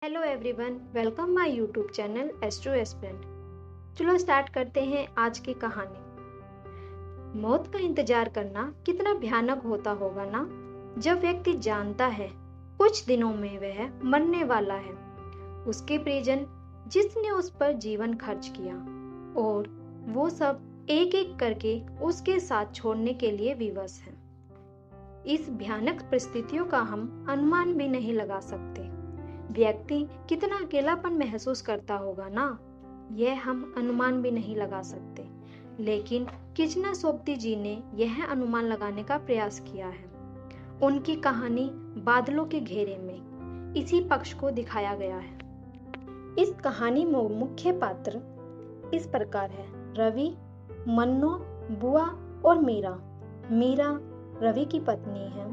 Hello everyone, welcome my YouTube channel astro aspirant. चलो start करते हैं आज की कहानी। मौत का इंतजार करना कितना भयानक होता होगा ना, जब व्यक्ति जानता है कुछ दिनों में वह मरने वाला है। उसके परिजन जिसने उस पर जीवन खर्च किया और वो सब एक एक करके उसके साथ छोड़ने के लिए विवश हैं। इस भयानक परिस्थितियों का हम अनुमान भी नहीं लगा सकते। व्यक्ति कितना अकेलापन महसूस करता होगा ना, यह हम अनुमान भी नहीं लगा सकते। लेकिन किचना सोबती जी ने यह अनुमान लगाने का प्रयास किया है। उनकी कहानी बादलों के घेरे में इसी पक्ष को दिखाया गया है। इस कहानी में मुख्य पात्र इस प्रकार है: रवि, मन्नो, बुआ और मीरा। मीरा रवि की पत्नी है।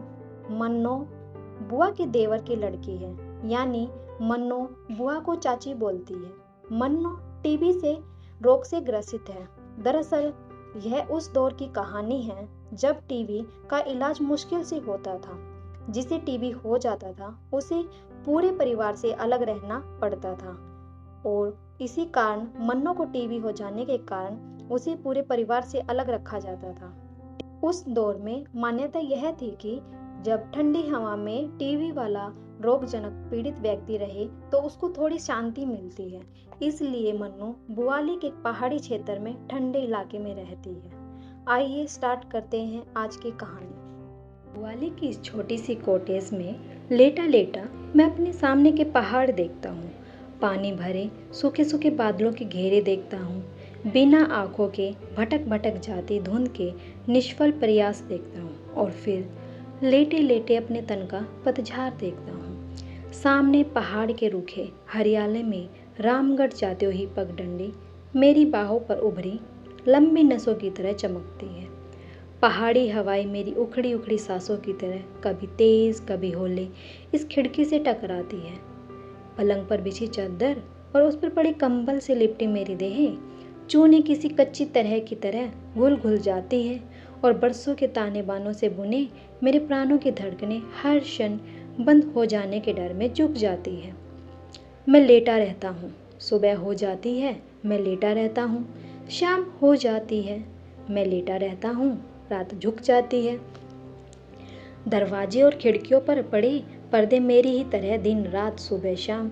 मन्नो बुआ के देवर की लड़की है, यानी मन्नो बुआ को चाची बोलती है। मन्नो टीबी से रोग से ग्रसित है। दरअसल यह उस दौर की कहानी है जब टीबी का इलाज मुश्किल से होता था। जिसे टीबी हो जाता था उसे पूरे परिवार से अलग रहना पड़ता था, और इसी कारण मन्नो को टीबी हो जाने के कारण उसे पूरे परिवार से अलग रखा जाता था। उस दौर में मान्यता यह थी कि जब ठंडी हवा में टीबी वाला रोगजनक पीड़ित व्यक्ति रहे तो उसको थोड़ी शांति मिलती है। इसलिए मन्नू बुआली के पहाड़ी क्षेत्र में ठंडे इलाके में रहती है। आइए स्टार्ट करते हैं आज की कहानी। बुआली की इस छोटी सी कॉटेज में लेटा लेटा मैं अपने सामने के पहाड़ देखता हूँ। पानी भरे सूखे सूखे बादलों के घेरे देखता हूँ। बिना आंखों के भटक भटक जाती धुंध के निष्फल प्रयास देखता हूँ, और फिर लेटे लेटे अपने तन का पतझार देखता हूँ। सामने पहाड़ के रूखे हरियाले में रामगढ़ जाते हुई पगडंडी मेरी बाहों पर उभरी लंबी नसों की तरह चमकती है। पहाड़ी हवाएं मेरी उखड़ी उखड़ी सांसों की तरह कभी तेज कभी हौले इस खिड़की से टकराती है। पलंग पर बिछी चादर और उस पर पड़े कंबल से लिपटी मेरी देह चूने किसी कच्ची तरह की तरह घुल घुल जाती है, और बरसों के ताने बानों से बुने मेरे प्राणों की धड़कनें हर क्षण बंद हो जाने के डर में झुक जाती है। मैं लेटा रहता हूँ। सुबह हो जाती है, मैं लेटा रहता हूँ। शाम हो जाती है, मैं लेटा रहता हूँ। रात झुक जाती है। दरवाजे और खिड़कियों पर पड़े पर्दे मेरी ही तरह दिन रात सुबह शाम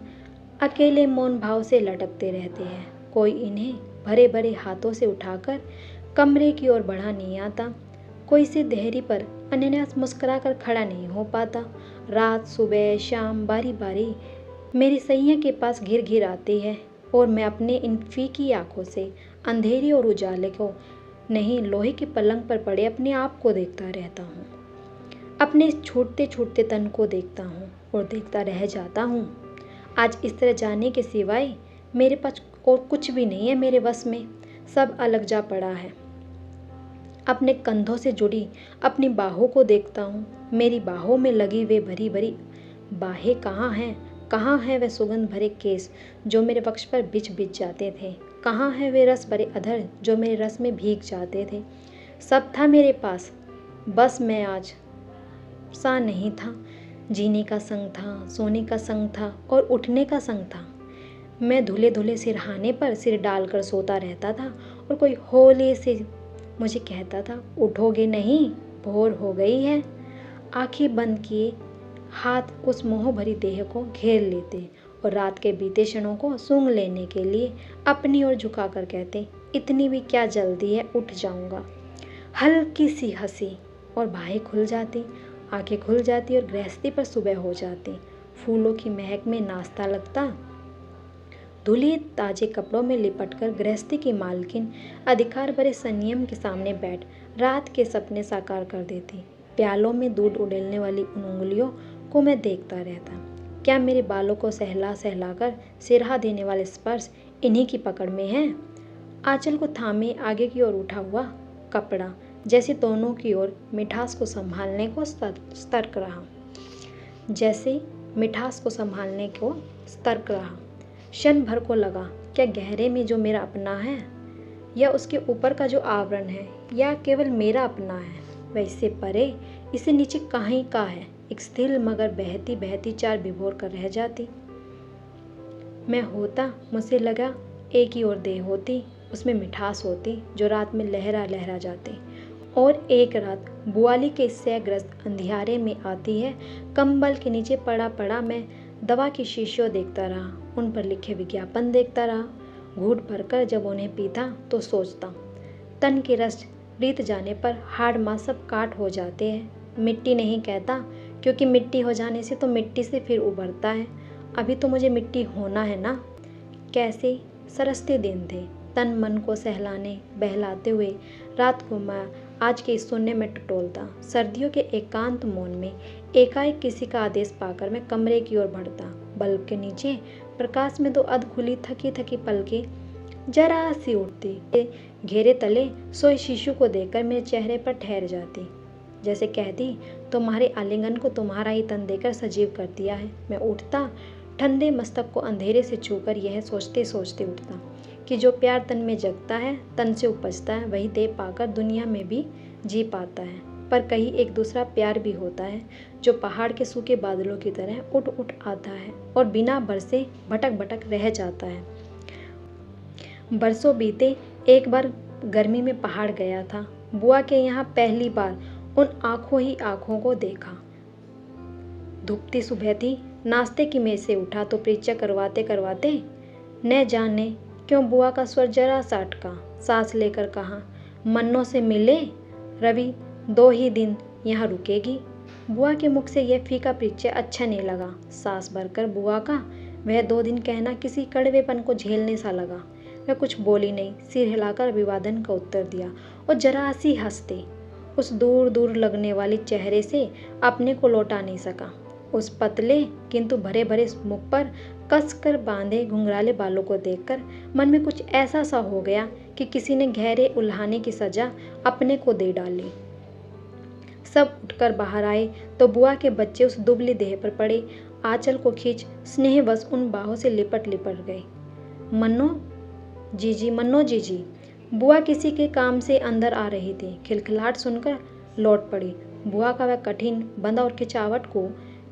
अकेले मौन भाव से लटकते रहते हैं। कोई इन्हें भरे भरे हाथों से उठाकर कमरे की ओर बढ़ा नहीं आता। कोई से देहरी पर अनायास मुस्कुरा कर खड़ा नहीं हो पाता। रात सुबह शाम बारी बारी मेरी सैया के पास घिर घिर आती है, और मैं अपने इन फीकी आंखों से अंधेरे और उजाले को नहीं, लोहे के पलंग पर पड़े अपने आप को देखता रहता हूँ। अपने छूटते छूटते तन को देखता हूँ और देखता रह जाता हूँ। आज इस तरह जाने के सिवाय मेरे पास और कुछ भी नहीं है मेरे वश में। सब अलग जा पड़ा है। अपने कंधों से जुड़ी अपनी बाहों को देखता हूँ। मेरी बाहों में लगी वे भरी भरी बाहें कहाँ हैं? कहाँ है वे सुगंध भरे केस जो मेरे वक्ष पर बिछ बिछ जाते थे? कहाँ है वे रस भरे अधर जो मेरे रस में भीग जाते थे? सब था मेरे पास, बस मैं आज सा नहीं था। जीने का संग था, सोने का संग था, और उठने का संग था। मैं धुले धुले सिरहाने पर सिर डालकर सोता रहता था, और कोई हौले से मुझे कहता था, उठोगे नहीं, भोर हो गई है। आंखें बंद किए हाथ उस मोह भरी देह को घेर लेते और रात के बीते क्षणों को सूंघ लेने के लिए अपनी ओर झुकाकर कहते, इतनी भी क्या जल्दी है, उठ जाऊंगा। हल्की सी हंसी और बाहें खुल जाती, आंखें खुल जाती, और गृहस्थी पर सुबह हो जाती। फूलों की महक में नाश्ता लगता। धुले ताजे कपड़ों में लिपटकर गृहस्थी की मालकिन अधिकार भरे संयम के सामने बैठ रात के सपने साकार कर देती। प्यालों में दूध उड़ेलने वाली उन उंगलियों को मैं देखता रहता। क्या मेरे बालों को सहला सहलाकर सिरहा देने वाले स्पर्श इन्हीं की पकड़ में है? आंचल को थामे आगे की ओर उठा हुआ कपड़ा जैसे दोनों की ओर मिठास को संभालने को सतर्क रहा, जैसे मिठास को संभालने को सतर्क रहा। क्षण भर को लगा, क्या गहरे में जो मेरा अपना है, या उसके ऊपर का जो आवरण है, या केवल मेरा अपना है? वैसे परे इसे नीचे कहीं का है। एक स्थिर मगर बहती बहती चार विभोर कर रह जाती। मैं होता, मुझसे लगा एक ही और देह होती, उसमें मिठास होती जो रात में लहरा लहरा जाती। और एक रात बुआली के सैग्रस्त अंधियारे में आती है, कंबल के नीचे पड़ा पड़ा मैं दवा की शीशियों देखता रहा, उन पर लिखे विज्ञापन देखता रहा। घूंट भरकर जब उन्हें पीता तो सोचता, तन के रस रीत जाने पर हाड़ मांस सब काट हो जाते हैं। मिट्टी नहीं कहता, क्योंकि मिट्टी हो जाने से तो मिट्टी से फिर उभरता है। अभी तो मुझे मिट्टी होना है ना। कैसे सरसते दिन थे, तन मन को सहलाने बहलाते हुए रात को मैं आज के इस शून्य में टटोलता। सर्दियों के एकांत मौन में एकाएक किसी का आदेश पाकर मैं कमरे की ओर बढ़ता। बल्ब के नीचे प्रकाश में दो अधखुली थकी थकी पलकें जरा सी उठती, घेरे तले सोए शिशु को देखकर मेरे चेहरे पर ठहर जाती, जैसे कहती, तुम्हारे आलिंगन को तुम्हारा ही तन देकर सजीव कर दिया है। मैं उठता, ठंडे मस्तक को अंधेरे से छूकर यह सोचते सोचते उठता कि जो प्यार तन में जगता है, तन से उपजता है, वही देह पाकर दुनिया में भी जी पाता है। पर कहीं एक दूसरा प्यार भी होता है, जो पहाड़ के सूखे बादलों की तरह उठ उठ आता है और बिना बरसे भटक भटक रह जाता है। बरसों बीते, एक बार गर्मी में पहाड़ गया था। बुआ के यहाँ पहली बार उन आंखों ही आंखों को देखा। धूपती सुबह थी, नाश्ते की मेज से उठा तो परिचय करवाते करवाते न जाने क्यों बुआ का स्वर जरा सा अटका। सांस लेकर कहा, मन्नों से मिले रवि, 2 ही दिन यहाँ रुकेगी। बुआ के मुख से यह फीका परिचय अच्छा नहीं लगा। सांस भरकर बुआ का वह 2 दिन कहना किसी कड़वेपन को झेलने सा लगा। वह कुछ बोली नहीं, सिर हिलाकर अभिवादन का उत्तर दिया और जरा सी हंसते उस दूर दूर लगने वाले चेहरे से अपने को लौटा नहीं सका। उस पतले किंतु भरे भरे मुख पर कसकर बांधे घुंघराले बालों को देखकर मन में कुछ ऐसा सा हो गया कि किसी ने गहरे उल्हाने की सजा अपने को दे डाली। सब उठकर बाहर आए तो बुआ के बच्चे उस दुबली देह पर पड़े, आंचल को खींच स्नेहवश उन बाहों से लिपट लिपट गए। मन्नो जीजी, मन्नो जीजी। बुआ किसी के काम से अंदर आ रही थी। खिलखिलाहट सुनकर लौट पड़ी। बुआ का वह कठिन बंधा और खिंचावट को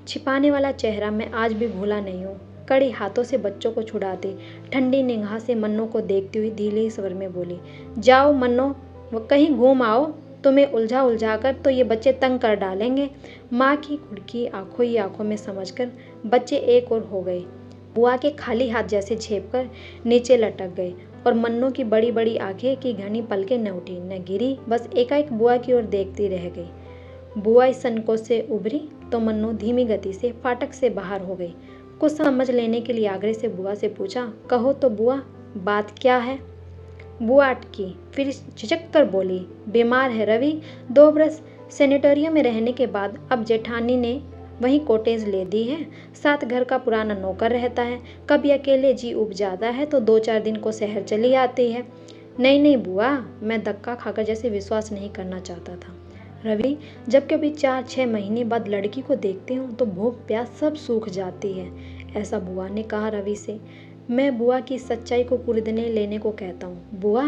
छिपाने वाला चेहरा मैं आज भी भूला नहीं हूँ। कड़े हाथों से बच्चों को छुड़ाती, ठंडी निगाह से मन्नो को देखती हुई धीरे स्वर में बोली, जाओ मन्नो, वो कहीं घूम आओ, तुम्हें उलझा उलझा कर तो ये बच्चे तंग कर डालेंगे। माँ की कुड़की आंखों ही आंखों में समझकर बच्चे एक और हो गए। बुआ के खाली हाथ जैसे झेप कर नीचे लटक गए और मन्नो की बड़ी बड़ी आंखें की घनी पलकें न उठी न गिरी, बस एकाएक बुआ की ओर देखती रह गई। बुआ इस संकोच से उभरी तो मन्नो धीमी गति से फाटक से बाहर हो गई। कुछ समझ लेने के लिए आग्रह से बुआ से पूछा, कहो तो बुआ, बात क्या है? बुआ अटकी, फिर झिझक कर बोली, बीमार है रवि। 2 बरस सेनेटोरियम में रहने के बाद अब जेठानी ने वहीं कॉटेज ले दी है। साथ घर का पुराना नौकर रहता है। कभी अकेले जी उब जाता है तो 2-4 दिन को शहर चली आती है। नहीं नहीं बुआ, मैं धक्का खाकर जैसे विश्वास नहीं करना चाहता था रवि। जब कभी 4-6 महीने बाद लड़की को देखती हूँ तो भूख प्यास सब सूख जाती है, ऐसा बुआ ने कहा रवि से। मैं बुआ की सच्चाई को कुर्दने लेने को कहता हूँ। बुआ,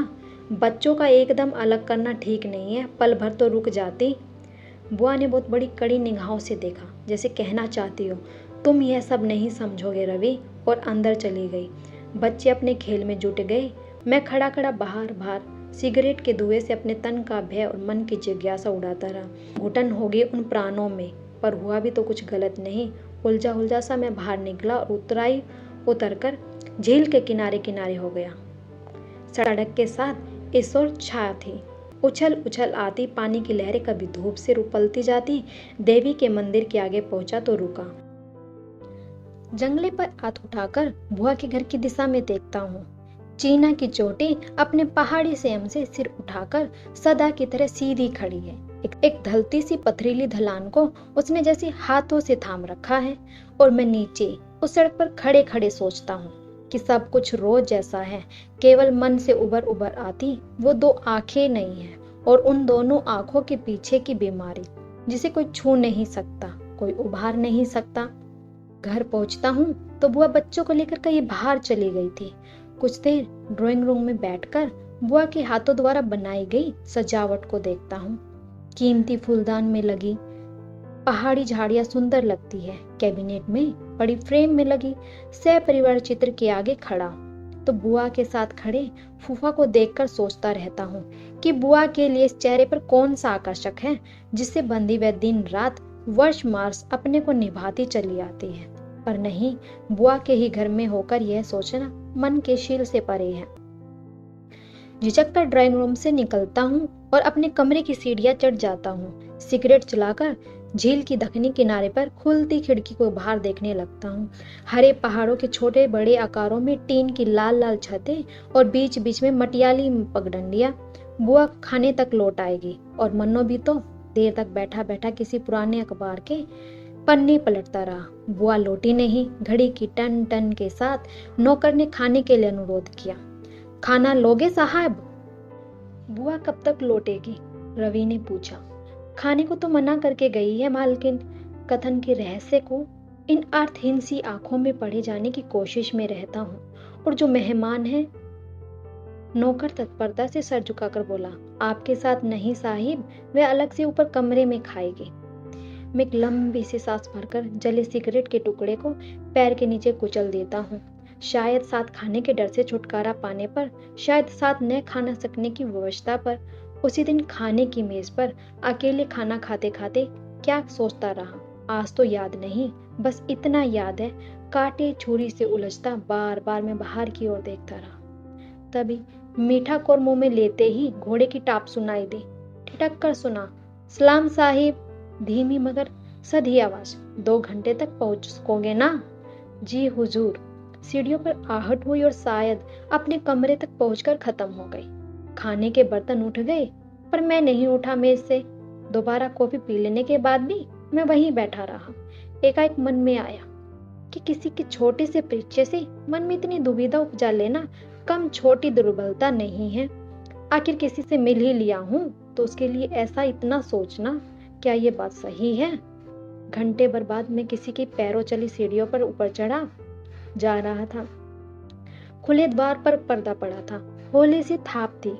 बच्चों का एकदम अलग करना ठीक नहीं है, पल भर तो रुक जाती। बुआ ने बहुत बड़ी कड़ी निगाहों से देखा, जैसे कहना चाहती हो, तुम यह सब नहीं समझोगे रवि, और अंदर चली गई। बच्चे अपने खेल में जुट गए। मैं खड़ा खड़ा बाहर बाहर सिगरेट के धुएं से अपने तन का भय और मन की जिज्ञासा उड़ाता रहा। घुटन हो गई उन प्राणों में, पर हुआ भी तो कुछ गलत नहीं। उलझा उलझा सा मैं बाहर निकला और उतरकर झील के किनारे किनारे हो गया। सड़क के साथ इस ओर छाया थी। उछल उछल आती पानी की लहरें कभी धूप से रुपलती जाती। देवी के मंदिर के आगे पहुंचा तो रुका। जंगले पर हाथ उठाकर बुआ के घर की दिशा में देखता हूँ। चीना की चोटी अपने पहाड़ी सेम से सिर उठाकर सदा की तरह सीधी खड़ी है। एक ढलती सी पथरीली ढलान को उसने जैसे हाथों से थाम रखा है। और मैं नीचे उस सड़क पर खड़े खड़े सोचता हूँ कि सब कुछ रोज जैसा है, केवल मन से उबर उबर आती वो 2 आंखें नहीं है, और उन दोनों आंखों के पीछे की बीमारी जिसे कोई छू नहीं सकता, कोई उभार नहीं सकता। घर पहुंचता हूँ तो बुआ बच्चों को लेकर कहीं बाहर चली गई थी। कुछ देर ड्राइंग रूम में बैठकर बुआ के हाथों द्वारा बनाई गई सजावट को देखता हूँ। कीमती फूलदान में लगी पहाड़ी झाड़ियां सुंदर लगती है। कैबिनेट में बड़ी फ्रेम में लगी सह-परिवार चित्र के आगे खड़ा तो बुआ के साथ खड़े फूफा को देखकर सोचता रहता हूँ कि बुआ के लिए इस चेहरे पर कौन सा आकर्षक है जिससे बंधी वह दिन रात वर्ष मार्स अपने को निभाती चली आती है। पर नहीं, बुआ के ही घर में होकर यह सोचना मन के शील से परे है। झिझक कर ड्राइंग रूम से निकलता हूँ और अपने कमरे की सीढ़ियां चढ़ जाता हूँ। सिगरेट चलाकर झील की दक्षिणी किनारे पर खुलती खिड़की को बाहर देखने लगता हूँ। हरे पहाड़ों के छोटे बड़े आकारों में टीन की लाल लाल छतें और बीच बीच में मटियाली पगडंडियां। बुआ खाने तक लौट आएगी और मन्नो भी तो देर तक बैठा बैठा किसी पुराने अखबार के पन्ने पलटता रहा। बुआ लौटी नहीं। घड़ी की टन टन के साथ नौकर ने खाने के लिए अनुरोध किया। खाना लोगे साहब? बुआ कब तक लौटेगी? रवि ने पूछा। खाने को तो मना करके गई है मालकिन। कथन के रहस्य को इन अर्थहीन सी आंखों में पढ़े जाने की कोशिश में रहता हूँ। और जो मेहमान है, नौकर तत्परता से सर झुकाकर बोला, आपके साथ नहीं साहिब, वह अलग से ऊपर कमरे में खाएगी। मैं एक लंबी सी सांस भरकर जले सिगरेट के टुकड़े को पैर के नीचे कुचल देता हूँ। शायद साथ खाने के डर से छुटकारा पाने पर, शायद साथ न खाना सकने की व्यवस्था पर। उसी दिन खाने की मेज पर अकेले खाना खाते खाते क्या सोचता रहा आज तो याद नहीं, बस इतना याद है, कांटे छुरी से उलझता बार बार मैं बाहर की ओर देखता रहा। तभी मीठा कोर मुंह में लेते ही घोड़े की टाप सुनाई दी। ठिठक कर सुना, सलाम साहिब। धीमी मगर सधी आवाज, 2 घंटे तक पहुंच सकोगे ना? जी हुजूर। सीढ़ियों पर आहट हुई और शायद अपने कमरे तक पहुंचकर खत्म हो गई। खाने के बर्तन उठ गए पर मैं नहीं उठा मेज से। दोबारा कॉफी पी लेने के बाद भी मैं वहीं बैठा रहा। एकाएक मन में आया कि किसी के छोटे से परिचय से मन में इतनी दुविधा उपजा लेना कम छोटी दुर्बलता नहीं है। आखिर किसी से मिल ही लिया हूं तो उसके लिए ऐसा इतना सोचना, क्या ये बात सही है? घंटे भर बाद मैं किसी की पैरों चली सीढ़ियों पर ऊपर चढ़ा जा रहा था। खुले द्वार पर पर्दा पड़ा था। होली सी थाप थी।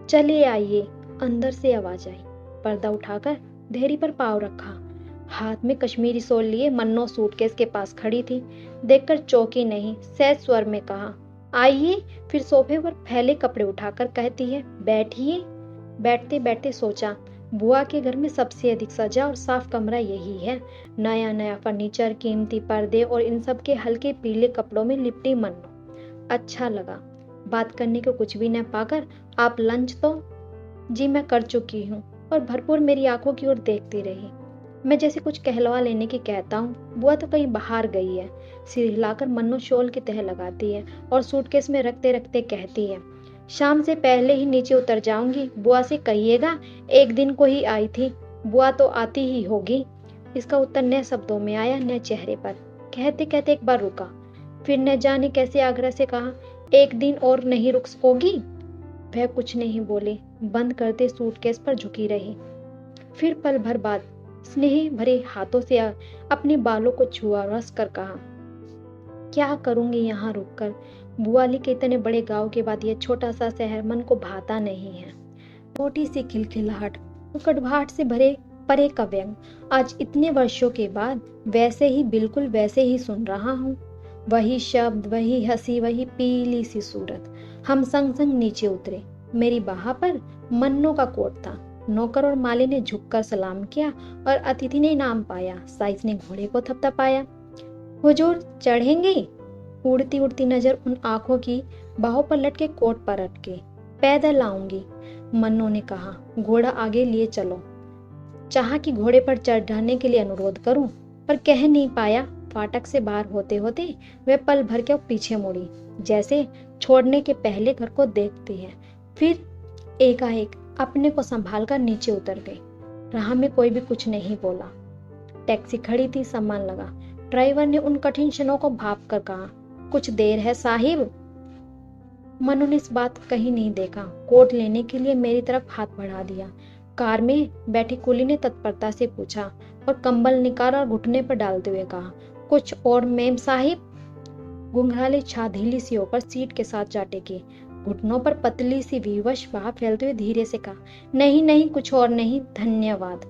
चले आइए, अंदर से आवाज आई। पर्दा उठाकर देहरी पर पांव रखा। हाथ में कश्मीरी सोल लिए मन्नो सूटकेस के पास खड़ी थी। देखकर चौंकी नहीं, सहज स्वर में कहा, आइए। फिर सोफे पर फैले कपड़े उठाकर कहती है, बैठिए। बैठते बैठते सोचा, बुआ के घर में सबसे अधिक सजा और साफ कमरा यही है। नया नया फर्नीचर, कीमती पर्दे और इन सब के हल्के पीले कपड़ों में लिपटी मन्नो। अच्छा लगा। बात करने को कुछ भी न पाकर, आप लंच तो? जी मैं कर चुकी हूँ। और भरपूर मेरी आंखों की ओर देखती रही। मैं जैसे कुछ कहलवा लेने की कहता हूँ, बुआ तो कहीं बाहर गई है। सिर हिलाकर मन्नो शॉल की तह लगाती है और सूटकेस में रखते रखते कहती है, शाम से पहले ही नीचे उतर जाऊंगी। बुआ से कहिएगा एक दिन को ही आई थी, बुआ तो आती ही होगी। इसका उत्तर न शब्दों में आया न चेहरे पर। कहते कहते एक बार रुका, फिर न जाने कैसे आग्रह से कहा, एक दिन और नहीं रुक सकोगी? वह कुछ नहीं बोली, बंद करते सूटकेस पर झुकी रही। फिर पल भर बाद स्नेह भरे हाथों से अपने बालों को छुआ रस कर कहा, क्या करूंगी यहाँ रुककर? बुआली के इतने बड़े गांव के बाद यह छोटा सा शहर मन को भाता नहीं है। छोटी सी खिलखिलाहट, उकड़भाट से भरे परे का व्यंग आज इतने वर्षों के बाद वैसे ही, बिल्कुल वैसे ही सुन रहा हूँ। वही शब्द, वही हंसी, वही पीली सी सूरत। हम संग संग नीचे उतरे। मेरी बाह पर मन्नो का कोट था। नौकर और माली ने झुककर सलाम किया और अतिथि ने इनाम पाया। साइस ने घोड़े को थपथपाया। हुजूर चढ़ेंगे? उड़ती उड़ती नजर उन आंखों की बाहों पर लटके कोट पर अटके। पैदल आऊंगी, मन्नो ने कहा। घोड़ा आगे लिए चलो। चाहा कि घोड़े पर चढ़ने के लिए अनुरोध करूं, पर कह नहीं पाया। फाटक से बाहर होते होते वह पल भर के पीछे मुड़ी, जैसे छोड़ने के पहले घर को देखती है। फिर एकाएक अपने को संभालकर नीचे उतर गई। राह में कोई भी कुछ नहीं बोला। टैक्सी खड़ी थी, सामान लगा। ड्राइवर ने उन कठिन क्षणों को भाप कर कहा, कुछ देर है साहिब। मनु ने इस बात कहीं नहीं देखा। कोट लेने के लिए मेरी तरफ हाथ बढ़ा दिया। कार में बैठी कुली ने तत्परता से पूछा और कंबल निकाला और घुटने पर डालते हुए कहा, कुछ और मेम साहिब? घुंघराले छाधीली सी होकर सीट के साथ जाटे की, घुटनों पर पतली सी विवश बाह फैलते हुए धीरे से कहा, नहीं नहीं, कुछ और नहीं, धन्यवाद।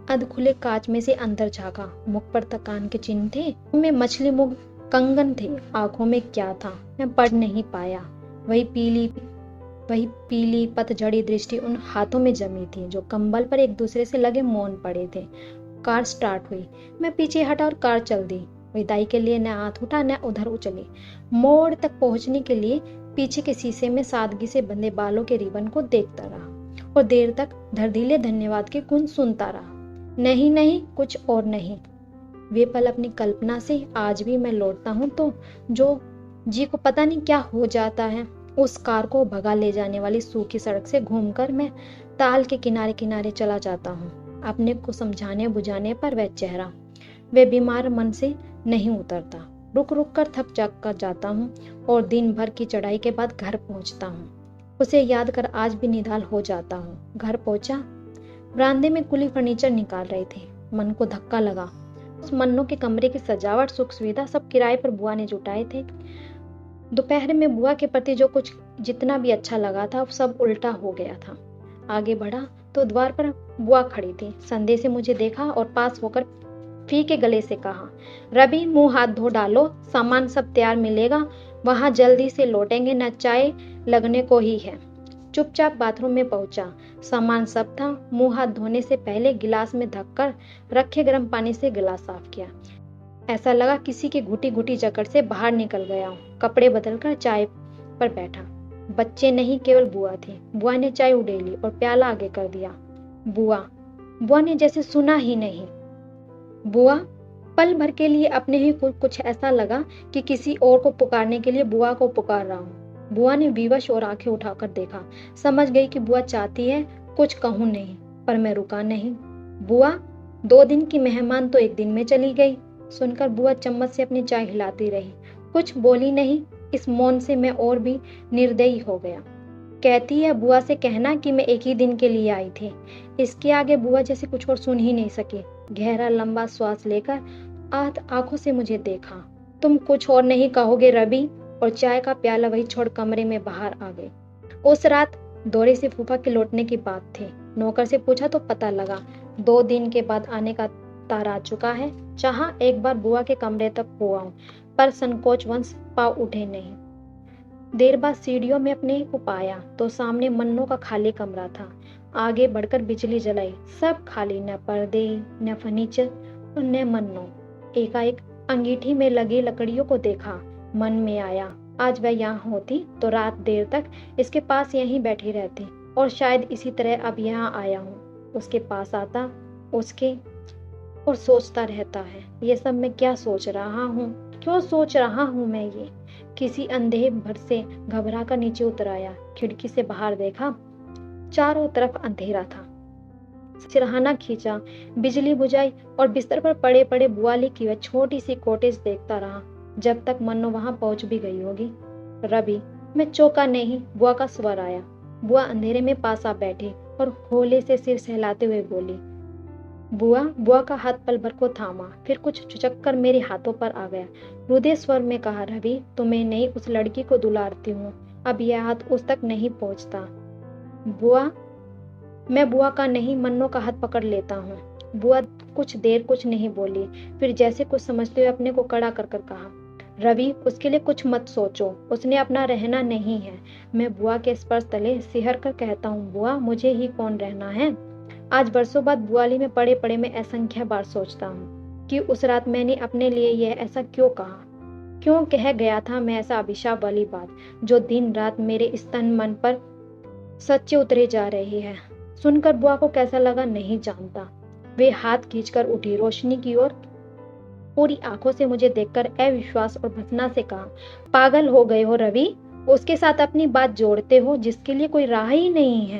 अध खुले कांच में से अंदर झांका। मुख पर थकान के चिन्ह थे, उनमें मछली मुख कंगन थे। आंखों में क्या था मैं पढ़ नहीं पाया। वही पीली पतझड़ी दृष्टि उन हाथों में जमी थी जो कंबल पर एक दूसरे से लगे मौन पड़े थे। कार स्टार्ट हुई। मैं पीछे हटा और कार चल दी। विदाई के लिए न हाथ उठा न उधर उछली। मोड़ तक पहुंचने के लिए पीछे के शीशे में सादगी से बंधे बालों के रिबन को देखता रहा और देर तक धड़धीले धन्यवाद के गुण सुनता रहा। नहीं नहीं, कुछ और नहीं। वे पल अपनी कल्पना से आज भी मैं लौटता हूँ तो जो जी को पता नहीं क्या हो जाता है। उस कार को भगा ले जाने वाली सूखी सड़क से घूमकर मैं ताल के किनारे किनारे चला जाता हूँ। अपने को समझाने बुझाने पर वह चेहरा, वे बीमार मन से नहीं उतरता। रुक रुक कर थक जाग कर जाता हूँ और दिन भर की चढ़ाई के बाद घर पहुँचता हूँ। उसे याद कर आज भी निढाल हो जाता हूँ। घर पहुँचा, बरामदे में कुली फर्नीचर निकाल रहे थे। मन को धक्का लगा। उस मन्नों के कमरे की सजावट सुख सुविधा सब किराए पर बुआ ने जुटाए थे। दोपहर में बुआ के प्रति जो कुछ जितना भी अच्छा लगा था सब उल्टा हो गया था। आगे बढ़ा तो द्वार पर बुआ खड़ी थी। संदेह से मुझे देखा और पास होकर फीके गले से कहा, रवि मुंह हाथ धो डालो, सामान सब तैयार मिलेगा, वहां जल्दी से लौटेंगे, न चाय लगने को ही है। चुपचाप बाथरूम में पहुंचा। सामान सब था। मुंह हाथ धोने से पहले गिलास में धक्कर रखे गर्म पानी से गिलास साफ किया। ऐसा लगा किसी की घुटी घुटी जकड़ से बाहर निकल गया हूँ। कपड़े बदलकर चाय पर बैठा। बच्चे नहीं, केवल बुआ थी। बुआ ने चाय उड़ेली और प्याला आगे कर दिया। बुआ ने जैसे सुना ही नहीं। बुआ, पल भर के लिए अपने ही कुछ ऐसा लगा कि किसी और को पुकारने के लिए बुआ को पुकार रहा हूँ। बुआ ने विवश और आंखें उठाकर देखा। समझ गई कि बुआ चाहती है कुछ कहूँ नहीं, पर मैं रुका नहीं। बुआ, 2 दिन की मेहमान तो 1 दिन में चली गई। सुनकर बुआ चम्मच से अपनी चाय हिलाती रही, कुछ बोली नहीं। इस मौन से मैं और भी निर्दयी हो गया। कहती है बुआ से कहना कि मैं 1 ही दिन के लिए आई थी। इसके आगे बुआ जैसे कुछ और सुन ही नहीं सकी। गहरा लंबा श्वास लेकर आंखों से मुझे देखा। तुम कुछ और नहीं कहोगे रवि? और चाय का प्याला वही छोड़ कमरे में बाहर आ गई। उस रात दौरे से फूफा के लौटने की बात थी। नौकर से पूछा तो पता लगा 2 दिन के बाद आने का तार आ चुका है। चाहा एक बार बुआ के कमरे तक हुआ हूं, पर संकोच वंश पाव उठे नहीं। देर बाद सीढ़ियों में अपने को पाया तो सामने मन्नों का खाली कमरा था। आगे बढ़कर बिजली जलाई, सब खाली, न पर्दे न फर्नीचर और न मन्नों। एकाएक अंगीठी में लगी लकड़ियों को देखा। मन में आया आज वह यहाँ होती तो रात देर तक इसके पास यहीं बैठी रहती और शायद इसी तरह अब यहाँ आया हूँ उसके पास आता उसके और सोचता रहता है ये सब मैं क्या सोच रहा हूँ, क्यों सोच रहा हूँ मैं ये। किसी अंधेरे भर से घबरा कर नीचे उतर आया। खिड़की से बाहर देखा, चारों तरफ अंधेरा था। सिरहाना खींचा, बिजली बुझाई और बिस्तर पर पड़े पड़े बुआली की वह छोटी सी कॉटेज देखता रहा जब तक मन्नो वहां पहुंच भी गई होगी। रवि, मैं चौंका नहीं। बुआ का स्वर आया। बुआ अंधेरे में पास आ बैठी और होले से सिर सहलाते हुए बोली, बुआ का हाथ पल भर को थामा, फिर कुछ झुचक कर मेरे हाथों पर आ गया। रुदे स्वर में कहा, रवि, तुम्हें नहीं उस लड़की को दुलारती हूँ, अब यह हाथ उस तक नहीं पहुँचता। बुआ, मैं बुआ का नहीं मन्नो का हाथ पकड़ लेता हूँ। बुआ कुछ देर कुछ नहीं बोली, फिर जैसे कुछ समझते हुए अपने को कड़ा कर कर कहा, रवि, उसके लिए कुछ मत सोचो, उसने अपना रहना नहीं है। मैं बुआ के स्पर्श तले सिहर कर कहता हूँ, बुआ, मुझे ही कौन रहना है। आज बरसों बाद बुआली में पड़े पड़े मैं असंख्य बार सोचता हूँ कि उस रात मैंने अपने लिए यह ऐसा क्यों कहा, क्यों कह गया था मैं ऐसा अभिशाप वाली बात जो दिन रात मेरे इस तन मन पर सच्चे उतरे जा रही है। सुनकर बुआ को कैसा लगा नहीं जानता। वे हाथ खींचकर उठी, रोशनी की ओर पूरी आंखों से मुझे देखकर अविश्वास और भसना से कहा, पागल हो गए हो रवि, उसके साथ अपनी बात जोड़ते हो जिसके लिए कोई राह ही नहीं है,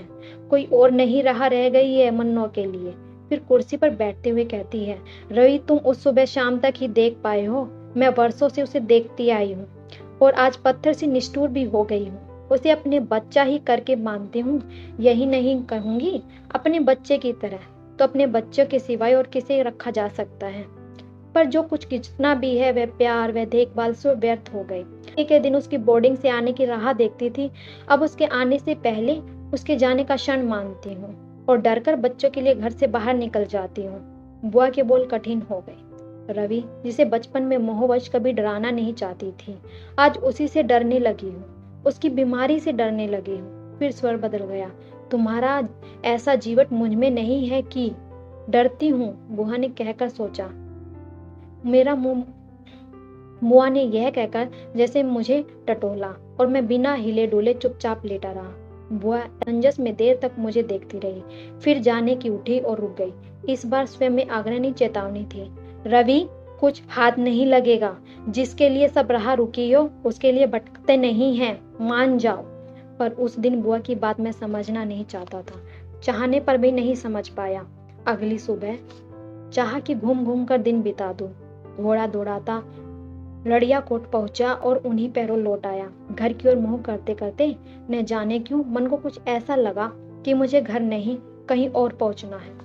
कोई और नहीं रहा रह गई है मन्नो के लिए। फिर कुर्सी पर बैठते हुए कहती है, रवि, तुम उस सुबह शाम तक ही देख पाए हो, मैं वर्षों से उसे देखती आई हूँ और आज पत्थर से निष्ठुर भी हो गई हूँ। उसे अपने बच्चा ही करके मानती हूँ, यही नहीं कहूंगी अपने बच्चे की तरह, तो अपने बच्चों के सिवाय और किसे रखा जा सकता है। पर जो कुछ जितना भी है वह प्यार वह देखभाल सब व्यर्थ हो गए। एक दिन उसकी बोर्डिंग से आने की राह देखती थी, अब उसके आने से पहले उसके जाने का क्षण मानती हूँ और डरकर बच्चों के लिए घर से बाहर निकल जाती हूँ। बुआ के बोल कठिन हो गए। रवि, जिसे बचपन में मोहवश कभी डराना नहीं चाहती थी, आज उसी से डरने लगी हूँ, उसकी बीमारी से डरने लगी हूँ। फिर स्वर बदल गया। तुम्हारा ऐसा जीवट मुझ में नहीं है कि डरती हूँ, बुआ ने कहकर सोचा। मेरा मुंह बुआ ने यह कहकर जैसे मुझे टटोला और मैं बिना हिले डुले चुपचाप लेटा रहा। बुआ असमंजस में देर तक मुझे देखती रही, फिर जाने की उठी और रुक गई। इस बार स्वयं में आग्रही चेतावनी थी। रवि, कुछ हाथ नहीं लगेगा। जिसके लिए सब राह रुकी हो उसके लिए भटकते नहीं हैं, मान जाओ। पर उस दिन बुआ की बात मैं समझना नहीं चाहता था, चाहने पर भी नहीं समझ पाया। अगली सुबह चाहा कि घूम घूम कर दिन बिता दूं। घोड़ा दौड़ाता लड़िया कोट पहुंचा और उन्हीं पैरों लौट आया। घर की ओर मुंह करते करते न जाने क्यों मन को कुछ ऐसा लगा कि मुझे घर नहीं कहीं और पहुंचना है।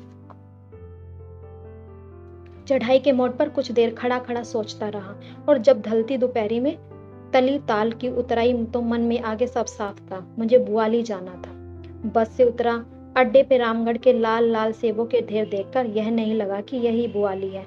चढ़ाई के मोड़ पर कुछ देर खड़ा खड़ा सोचता रहा और जब ढलती दोपहरी में तली ताल की उतराई तो मन में आगे सब साफ था। मुझे बुआली जाना था। बस से उतरा। अड्डे पे रामगढ़ के लाल लाल सेबों के ढेर देखकर यह नहीं लगा कि यही बुआली है।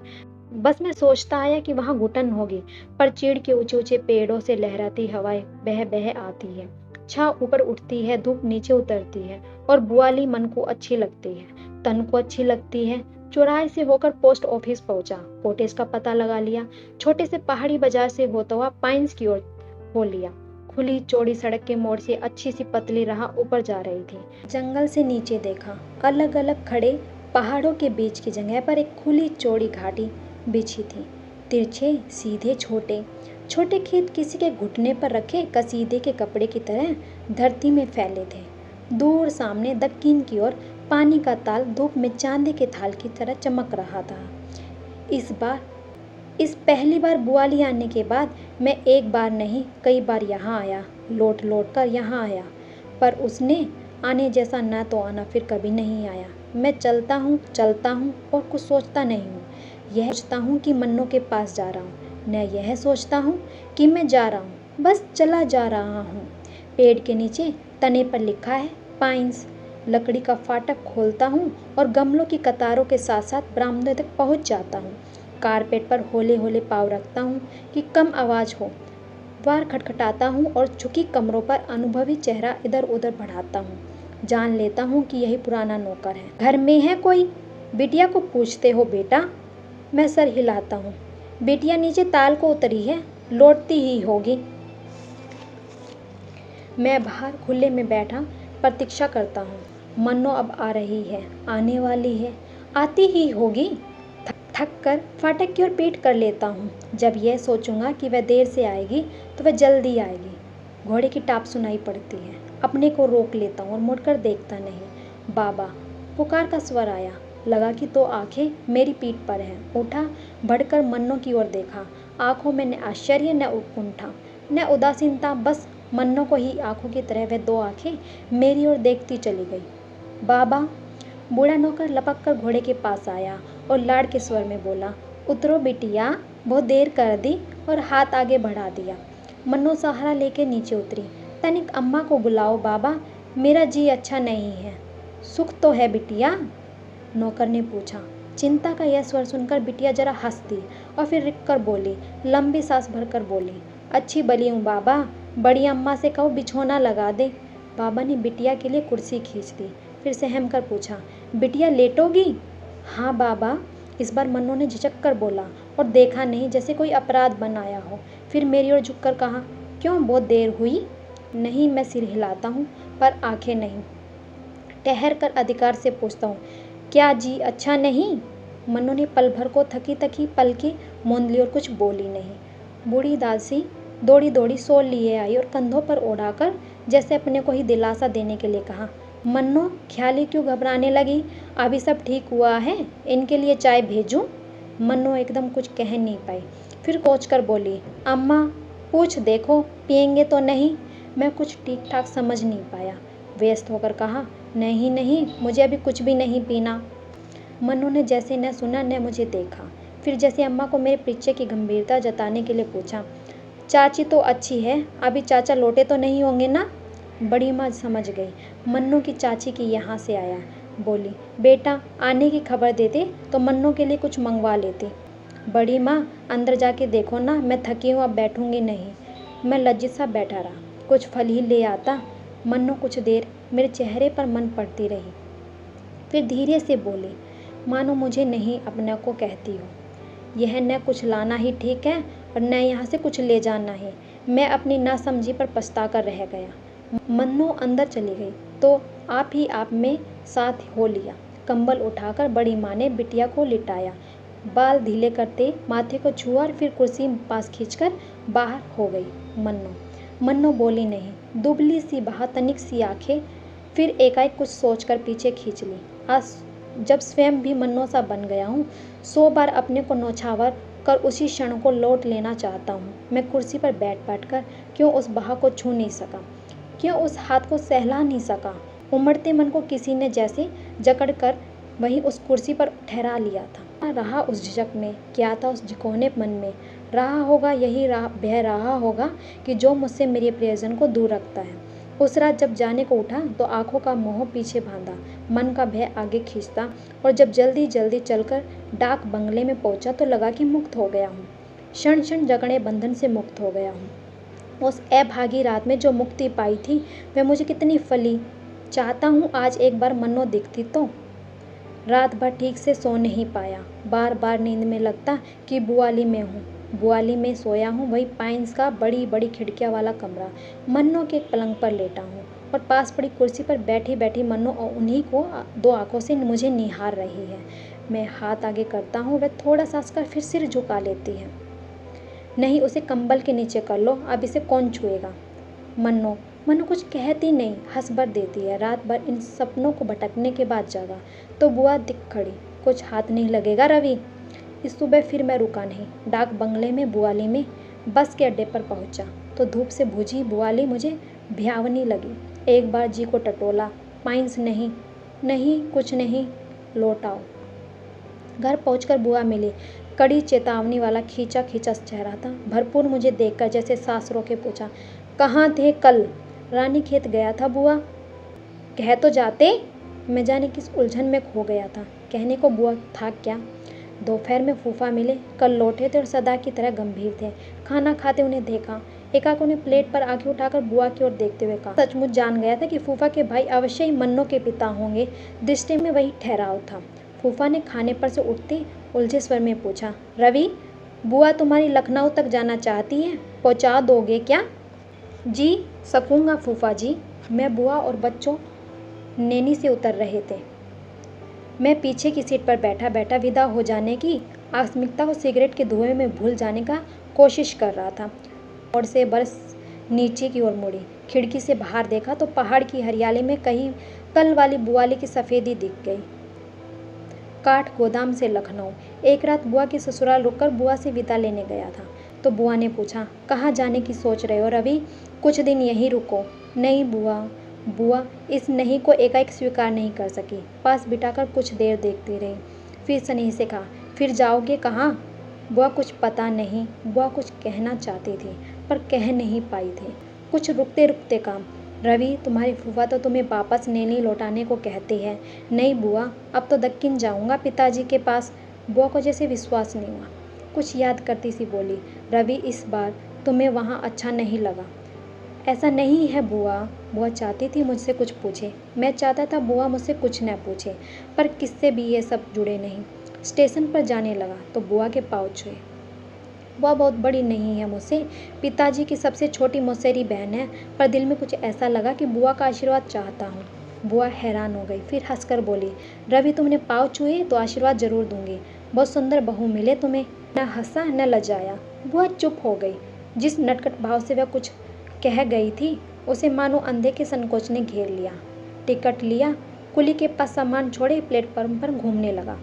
बस में सोचता आया कि वहां घुटन होगी, पर चीड़ के ऊंचे ऊंचे पेड़ों से लहराती हवाएं बह बह आती है। छाव ऊपर उठती है, धूप नीचे उतरती है और बुआली मन को अच्छी लगती है, तन को अच्छी लगती है। चौराहे से होकर पोस्ट ऑफिस पहुंचा, कोटेज का पता लगा लिया। छोटे से पहाड़ी बाजार से होता हुआ पाइन्स की ओर हो लिया। खुली चौड़ी सड़क के मोड़ से अच्छी सी पतली राह ऊपर जा रही थी। जंगल से नीचे देखा, अलग अलग खड़े पहाड़ों के बीच की जगह पर एक खुली चौड़ी घाटी बिछी थी। तिरछे सीधे छोटे छोटे खेत किसी के घुटने पर रखे कसीदे के कपड़े की तरह धरती में फैले थे। दूर सामने दक्षिण की ओर पानी का ताल धूप में चांदी के थाल की तरह चमक रहा था। इस पहली बार बुआली आने के बाद मैं एक बार नहीं कई बार यहाँ आया, लौट लौट कर यहाँ आया, पर उसने आने जैसा न तो आना फिर कभी नहीं आया। मैं चलता हूँ और कुछ सोचता नहीं हूँ। यह सोचता हूँ कि मन्नों के पास जा रहा हूँ, न यह सोचता हूँ कि मैं जा रहा हूँ, बस चला जा रहा हूँ। पेड़ के नीचे तने पर लिखा है पाइन्स। लकड़ी का फाटक खोलता हूँ और गमलों की कतारों के साथ साथ बरामदे तक पहुँच जाता हूँ। कारपेट पर होले होले पाँव रखता हूँ कि कम आवाज़ हो। द्वार खटखटाता हूँ और झुकी कमरों पर अनुभवी चेहरा इधर उधर बढ़ाता हूँ। जान लेता हूँ कि यही पुराना नौकर है। घर में है कोई? बिटिया को पूछते हो बेटा? मैं सर हिलाता हूँ। बिटिया नीचे ताल को उतरी है, लौटती ही होगी। मैं बाहर खुले में बैठा प्रतीक्षा करता हूँ। मन्नो अब आ रही है, आने वाली है, आती ही होगी। थक कर फाटक की ओर पीठ कर लेता हूँ। जब यह सोचूंगा कि वह देर से आएगी तो वह जल्दी आएगी। घोड़े की टाप सुनाई पड़ती है। अपने को रोक लेता हूँ और मुड़कर देखता नहीं। बाबा, पुकार का स्वर आया। लगा कि दो आंखें मेरी पीठ पर हैं। उठा, बढ़कर मन्नो की ओर देखा। आंखों में न आश्चर्य न उत्कंठा न उदासीनता, बस मन्नो को ही आंखों की तरह वह दो आंखें मेरी ओर देखती चली गई। बाबा, बूढ़ा नौकर लपक कर घोड़े के पास आया और लाड़ के स्वर में बोला, उतरो बिटिया, बहुत देर कर दी, और हाथ आगे बढ़ा दिया। मन्नो सहारा लेके नीचे उतरी। तनिक अम्मा को बुलाओ बाबा, मेरा जी अच्छा नहीं है। सुख तो है बिटिया? नौकर ने पूछा। चिंता का यह स्वर सुनकर बिटिया जरा हंस दी और फिर रिक कर बोली, लंबी सांस भरकर बोली, अच्छी बली हूँ बाबा, बड़ी अम्मा से कहो बिछौना लगा दे। बाबा ने बिटिया के लिए कुर्सी खींच दी। फिर सहम कर पूछा, बिटिया लेटोगी? हाँ बाबा, इस बार मन्नो ने झिझक कर बोला और देखा नहीं जैसे कोई अपराध बन आया हो। फिर मेरी ओर झुककर कहा, क्यों, बहुत देर हुई? नहीं, मैं सिर हिलाता हूँ पर आंखें नहीं। ठहर कर अधिकार से पूछता हूँ, क्या जी अच्छा नहीं? मन्नो ने पल भर को थकी थकी पलकें मूंद ली और कुछ बोली नहीं। बूढ़ी दासी दौड़ी दौड़ी सोल लिए आई और कंधों पर ओढ़ाकर जैसे अपने को ही दिलासा देने के लिए कहा, मन्नो, ख्याली क्यों घबराने लगी? अभी सब ठीक हुआ है, इनके लिए चाय भेजूं? मन्नो एकदम कुछ कह नहीं पाई। फिर कोच कर बोली, अम्मा, पूछ देखो, पिएंगे तो नहीं? मैं कुछ ठीक ठाक समझ नहीं पाया। व्यस्त होकर कहा, नहीं नहीं, मुझे अभी कुछ भी नहीं पीना। मन्नो ने जैसे न सुना न मुझे देखा। फिर जैसे अम्मा को मेरे परिचय की गंभीरता जताने के लिए पूछा, चाची तो अच्छी है, अभी चाचा लौटे तो नहीं होंगे ना? बड़ी माँ समझ गई, मन्नो की चाची की यहाँ से आया। बोली, बेटा आने की खबर देते तो मन्नू के लिए कुछ मंगवा लेती। बड़ी माँ अंदर जाके देखो ना, मैं थकी हूँ, अब बैठूंगी नहीं। मैं लज्जित सा बैठा रहा। कुछ फल ही ले आता। मन्नू कुछ देर मेरे चेहरे पर मन पड़ती रही, फिर धीरे से बोली, मानो मुझे नहीं अपने को कहती हो। यह न कुछ लाना ही ठीक है और न यहाँ से कुछ ले जाना ही। मैं अपनी नासमझी पर पछता कर रह गया। मन्नू अंदर चली गई तो आप में साथ हो लिया। कंबल उठाकर बड़ी माँ ने बिटिया को लिटाया, बाल ढीले करते माथे को छुआ और फिर कुर्सी पास खींचकर बाहर हो गई। मन्नू बोली नहीं। दुबली सी बाह, तनिक सी आंखें, फिर एकाएक कुछ सोचकर पीछे खींच ली। आज जब स्वयं भी मन्नू सा बन गया हूँ, 100 बार अपने को नौछावर कर उसी क्षण को लौट लेना चाहता हूँ। मैं कुर्सी पर बैठ कर क्यों उस बाह को छू नहीं सका, क्यों उस हाथ को सहला नहीं सका। उमड़ते मन को किसी ने जैसे जकड़ कर वहीं उस कुर्सी पर ठहरा लिया था। रहा उस झिझक में, क्या था उस झिकोने मन में। रहा होगा यही भय रहा होगा कि जो मुझसे मेरे प्रियजन को दूर रखता है। उस रात जब जाने को उठा तो आंखों का मोह पीछे बांधा, मन का भय आगे खींचता, और जब जल्दी जल्दी चलकर डाक बंगले में पहुंचा तो लगा कि मुक्त हो गया हूँ, क्षण क्षण जकड़े बंधन से मुक्त हो गया हूँ। उस अभागी रात में जो मुक्ति पाई थी वह मुझे कितनी फली। चाहता हूँ आज एक बार मन्नू दिखती तो। रात भर ठीक से सो नहीं पाया। बार बार नींद में लगता कि बुआली में हूँ, बुआली में सोया हूँ, वही पाइन्स का बड़ी बड़ी खिड़कियाँ वाला कमरा। मन्नू के पलंग पर लेटा हूँ और पास पड़ी कुर्सी पर बैठी बैठी मन्नू उन्हीं को 2 आंखों से मुझे निहार रही है। मैं हाथ आगे करता हूँ, वह थोड़ा सा हंसकर फिर सिर झुका लेती है। नहीं, उसे कंबल के नीचे कर लो, अब इसे कौन छुएगा। मन्नू कुछ कहती नहीं, हंस भर देती है। रात भर इन सपनों को भटकने के बाद जागा तो बुआ दिख खड़ी। कुछ हाथ नहीं लगेगा रवि। इस सुबह फिर मैं रुका नहीं। डाक बंगले में बुआली में बस के अड्डे पर पहुंचा तो धूप से भुजी बुआली मुझे भयावनी लगी। एक बार जी को टटोला, पाइंस नहीं, नहीं कुछ नहीं, लौट आओ। घर पहुंचकर बुआ मिली। कड़ी चेतावनी वाला खींचा खींचा चेहरा था। भरपूर मुझे देखकर जैसे सांस रोके पूछा, कहाँ थे कल। रानी खेत गया था बुआ। कह तो जाते। मैं जाने किस उलझन में खो गया था। कहने को बुआ था क्या। दोपहर में फूफा मिले, कल लौटे थे और सदा की तरह गंभीर थे। खाना खाते उन्हें देखा। एकाएक उन्हें प्लेट पर आंखें उठाकर बुआ की ओर देखते हुए कहा। सचमुच जान गया था कि फूफा के भाई अवश्य ही मन्नू के पिता होंगे। दृष्टि में वही ठहराव था। फूफा ने खाने पर से उठते उलझे स्वर में पूछा, रवि, बुआ तुम्हारी लखनऊ तक जाना चाहती है, पहुंचा दोगे क्या। जी सकूंगा फूफा जी। मैं बुआ और बच्चों नैनी से उतर रहे थे। मैं पीछे की सीट पर बैठा बैठा विदा हो जाने की आकस्मिकता को सिगरेट के धुएं में भूल जाने का कोशिश कर रहा था। और से बरस नीचे की ओर मुड़ी, खिड़की से बाहर देखा तो पहाड़ की हरियाली में कहीं कल वाली बुआली की सफ़ेदी दिख गई। काठ गोदाम से लखनऊ। एक रात बुआ की ससुराल रुककर बुआ से विदा लेने गया था तो बुआ ने पूछा, कहाँ जाने की सोच रहे हो रवि, कुछ दिन यहीं रुको। नहीं बुआ। बुआ इस नहीं को एकाएक स्वीकार नहीं कर सकी। पास बिठाकर कुछ देर देखती रही, फिर स्नेह से कहा, फिर जाओगे कहाँ। बुआ कुछ पता नहीं। बुआ कुछ कहना चाहती थी पर कह नहीं पाई थी। कुछ रुकते रुकते काम, रवि तुम्हारी फूफा तो तुम्हें वापस नैनी लौटाने को कहती है। नहीं बुआ, अब तो दक्कन जाऊंगा पिताजी के पास। बुआ को जैसे विश्वास नहीं हुआ। कुछ याद करती सी बोली, रवि इस बार तुम्हें वहाँ अच्छा नहीं लगा। ऐसा नहीं है बुआ। बुआ चाहती थी मुझसे कुछ पूछे। मैं चाहता था बुआ मुझसे कुछ न पूछे, पर किससे भी ये सब जुड़े नहीं। स्टेशन पर जाने लगा तो बुआ के पाँव छुए। बुआ बहुत बड़ी नहीं है मुझसे, पिताजी की सबसे छोटी मौसेरी बहन है, पर दिल में कुछ ऐसा लगा कि बुआ का आशीर्वाद चाहता हूँ। बुआ हैरान हो गई, फिर हंसकर बोली, रवि तुमने पाँव छुए तो आशीर्वाद जरूर दूंगी। बहुत सुंदर बहू मिले तुम्हें। न हंसा न लजाया। बुआ चुप हो गई। जिस नटखट भाव से वह कुछ कह गई थी उसे मानो अंधे के संकोच ने घेर लिया। टिकट लिया, कुली के पास सामान छोड़े प्लेटफॉर्म पर घूमने लगा।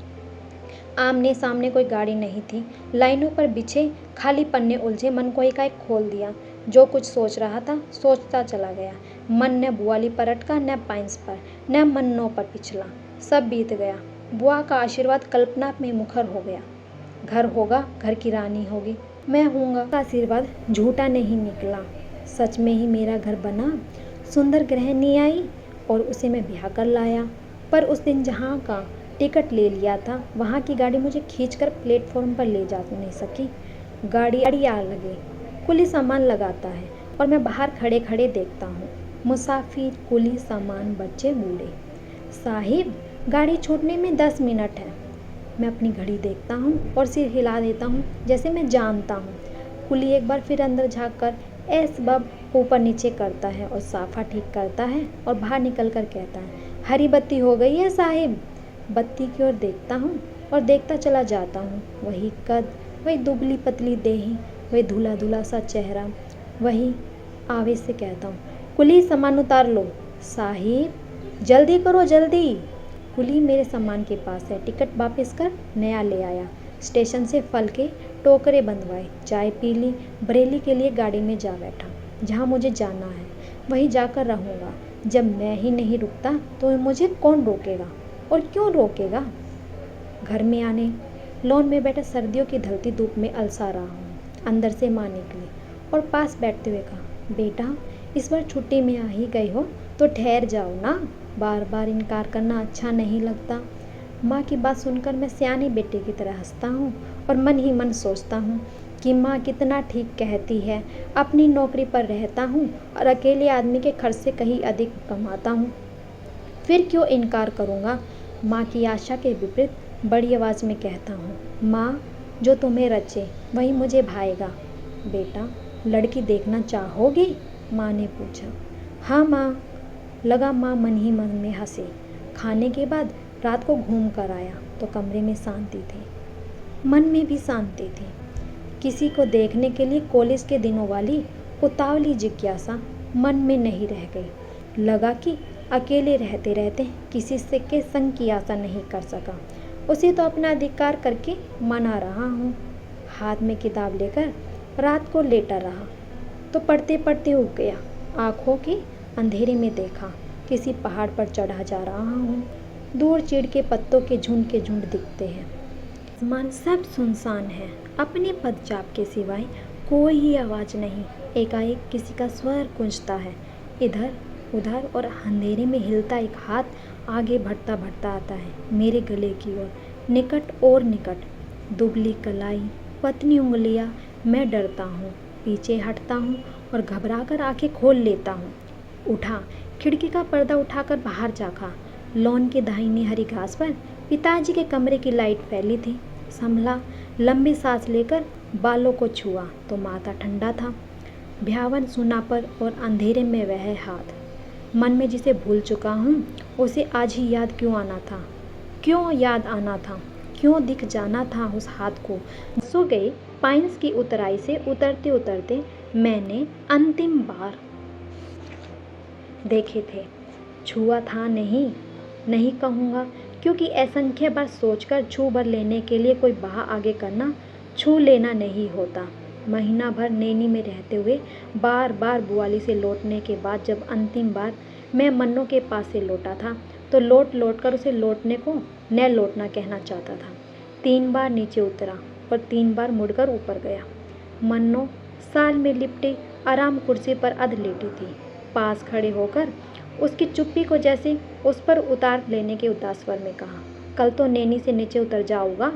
आमने सामने कोई गाड़ी नहीं थी। लाइनों पर बिछे खाली पन्ने उलझे मन को एकाएक खोल दिया। जो कुछ सोच रहा था सोचता चला गया। मन न बुआली पर अटका, न पाइंस पर, न मन्नों पर पिछला। सब बीत गया। बुआ का आशीर्वाद कल्पना में मुखर हो गया। घर होगा, घर की रानी होगी, मैं हूँगा। का आशीर्वाद झूठा नहीं निकला। सच में ही मेरा घर बना। सुंदर गृहिणी आई और उसे मैं ब्याह कर लाया। पर उस दिन जहाँ का टिकट ले लिया था वहाँ की गाड़ी मुझे खींचकर प्लेटफॉर्म पर ले जा नहीं सकी। गाड़ी आ लगे, कुली सामान लगाता है और मैं बाहर खड़े खड़े देखता हूँ। मुसाफिर, कुली, सामान, बच्चे, बूढ़े। साहिब, गाड़ी छूटने में 10 मिनट है। मैं अपनी घड़ी देखता हूँ और सिर हिला देता हूँ जैसे मैं जानता हूँ। कुली एक बार फिर अंदर झाँक कर एसबब ऊपर नीचे करता है और साफा ठीक करता है और बाहर निकल कर कहता है, हरी बत्ती हो गई है साहिब। बत्ती की ओर देखता हूँ और देखता चला जाता हूँ। वही कद, वही दुबली पतली देही, वही धुला धुला सा चेहरा। वही आवेश से कहता हूँ, कुली सामान उतार लो। साहिब जल्दी करो जल्दी। कुली मेरे सामान के पास है, टिकट वापस कर नया ले आया। स्टेशन से फल के टोकरे बंधवाए, चाय पी ली, बरेली के लिए गाड़ी में जा बैठा। जहाँ मुझे जाना है वहीं जाकर रहूँगा। जब मैं ही नहीं रुकता तो मुझे कौन रोकेगा और क्यों रोकेगा। घर में आने लॉन में बैठा सर्दियों की ढलती धूप में अलसा रहा हूँ। अंदर से माँ निकली और पास बैठते हुए कहा, बेटा इस बार छुट्टी में आ ही गए हो तो ठहर जाओ ना, बार बार इनकार करना अच्छा नहीं लगता। माँ की बात सुनकर मैं सियाने बेटे की तरह हंसता हूँ और मन ही मन सोचता हूँ कि माँ कितना ठीक कहती है। अपनी नौकरी पर रहता हूँ और अकेले आदमी के खर्च से कहीं अधिक कमाता हूँ, फिर क्यों इनकार करूँगा। माँ की आशा के विपरीत बड़ी आवाज़ में कहता हूँ, माँ जो तुम्हें रचे वही मुझे भाएगा। बेटा लड़की देखना चाहोगी? माँ ने पूछा। हाँ माँ, लगा माँ मन ही मन में हंसी। खाने के बाद रात को घूम कर आया तो कमरे में शांति थी, मन में भी शांति थी। किसी को देखने के लिए कॉलेज के दिनों वाली उतावली जिज्ञासा मन में नहीं रह गई। लगा कि अकेले रहते रहते किसी से के संग की आशा नहीं कर सका, उसे तो अपना अधिकार करके मना रहा हूँ। हाथ में किताब लेकर रात को लेटा रहा तो पढ़ते पढ़ते उठ गया। आँखों के अंधेरे में देखा किसी पहाड़ पर चढ़ा जा रहा हूँ। दूर चीड़ के पत्तों के झुंड दिखते हैं। आसमान सब सुनसान है, अपने पदचाप के सिवाय कोई ही आवाज़ नहीं। एकाएक किसी का स्वर गूंजता है। इधर उधर और अंधेरे में हिलता एक हाथ आगे बढ़ता बढ़ता आता है मेरे गले की ओर, निकट और निकट। दुबली कलाई, पतली उंगलियां। मैं डरता हूँ, पीछे हटता हूँ और घबराकर आंखें खोल लेता हूँ। उठा, खिड़की का पर्दा उठाकर बाहर झाँका। लॉन के दाहिनी हरी घास पर पिताजी के कमरे की लाइट फैली थी। संभला, लंबी सांस लेकर बालों को छुआ तो माथा ठंडा था। भयावन सुनापर और अंधेरे में वह हाथ, मन में जिसे भूल चुका हूँ उसे आज ही याद क्यों आना था, क्यों याद आना था, क्यों दिख जाना था उस हाथ को। सो गए पाइन्स की उतराई से उतरते उतरते मैंने अंतिम बार देखे थे। छुआ था नहीं कहूँगा, क्योंकि असंख्य बार सोचकर छू भर लेने के लिए कोई बाह आगे करना छू लेना नहीं होता। महीना भर नैनी में रहते हुए बार बार बुआली से लौटने के बाद जब अंतिम बार मैं मन्नो के पास से लौटा था तो लौट कर उसे लौटने को न लौटना कहना चाहता था। 3 बार नीचे उतरा और 3 बार मुड़कर ऊपर गया। मन्नो साल में लिपटी आराम कुर्सी पर अध लेटी थी। पास खड़े होकर उसकी चुप्पी को जैसे उस पर उतार लेने के उदास स्वर में कहा, कल तो नैनी से नीचे उतर जाऊंगा।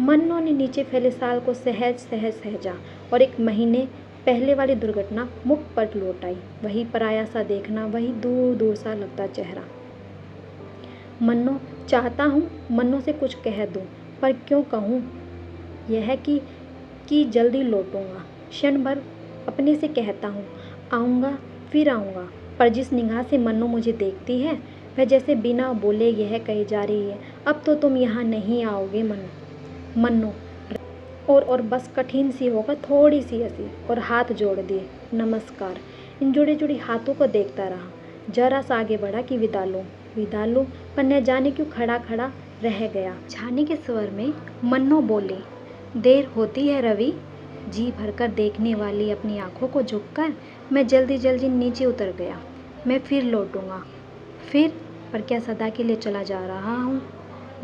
मन्नो ने नीचे फैले साल को सहज सहजा और 1 महीने पहले वाली दुर्घटना मुख पर लौट आई। वही पराया सा देखना, वही दूर दूर सा लगता चेहरा। मन्नो, चाहता हूँ मन्नो से कुछ कह दूँ, पर क्यों कहूँ। यह कि जल्दी लौटूंगा। क्षण भर अपने से कहता हूँ, आऊँगा फिर आऊँगा, पर जिस निगाह से मन्नो मुझे देखती है वह जैसे बिना बोले यह कही जा रही है, अब तो तुम यहाँ नहीं आओगे मन्नो। और बस कठिन सी होकर थोड़ी सी हंसी और हाथ जोड़ दिए, नमस्कार। इन जुड़े जुड़ी हाथों को देखता रहा। जरा सा आगे बढ़ा कि विदा लो, पर न जाने क्यों खड़ा रह गया। छाने के स्वर में मन्नो बोली, देर होती है रवि। जी भरकर देखने वाली अपनी आंखों को झुककर मैं जल्दी नीचे उतर गया। मैं फिर लौटूंगा, फिर, पर क्या सदा के लिए चला जा रहा हूँ।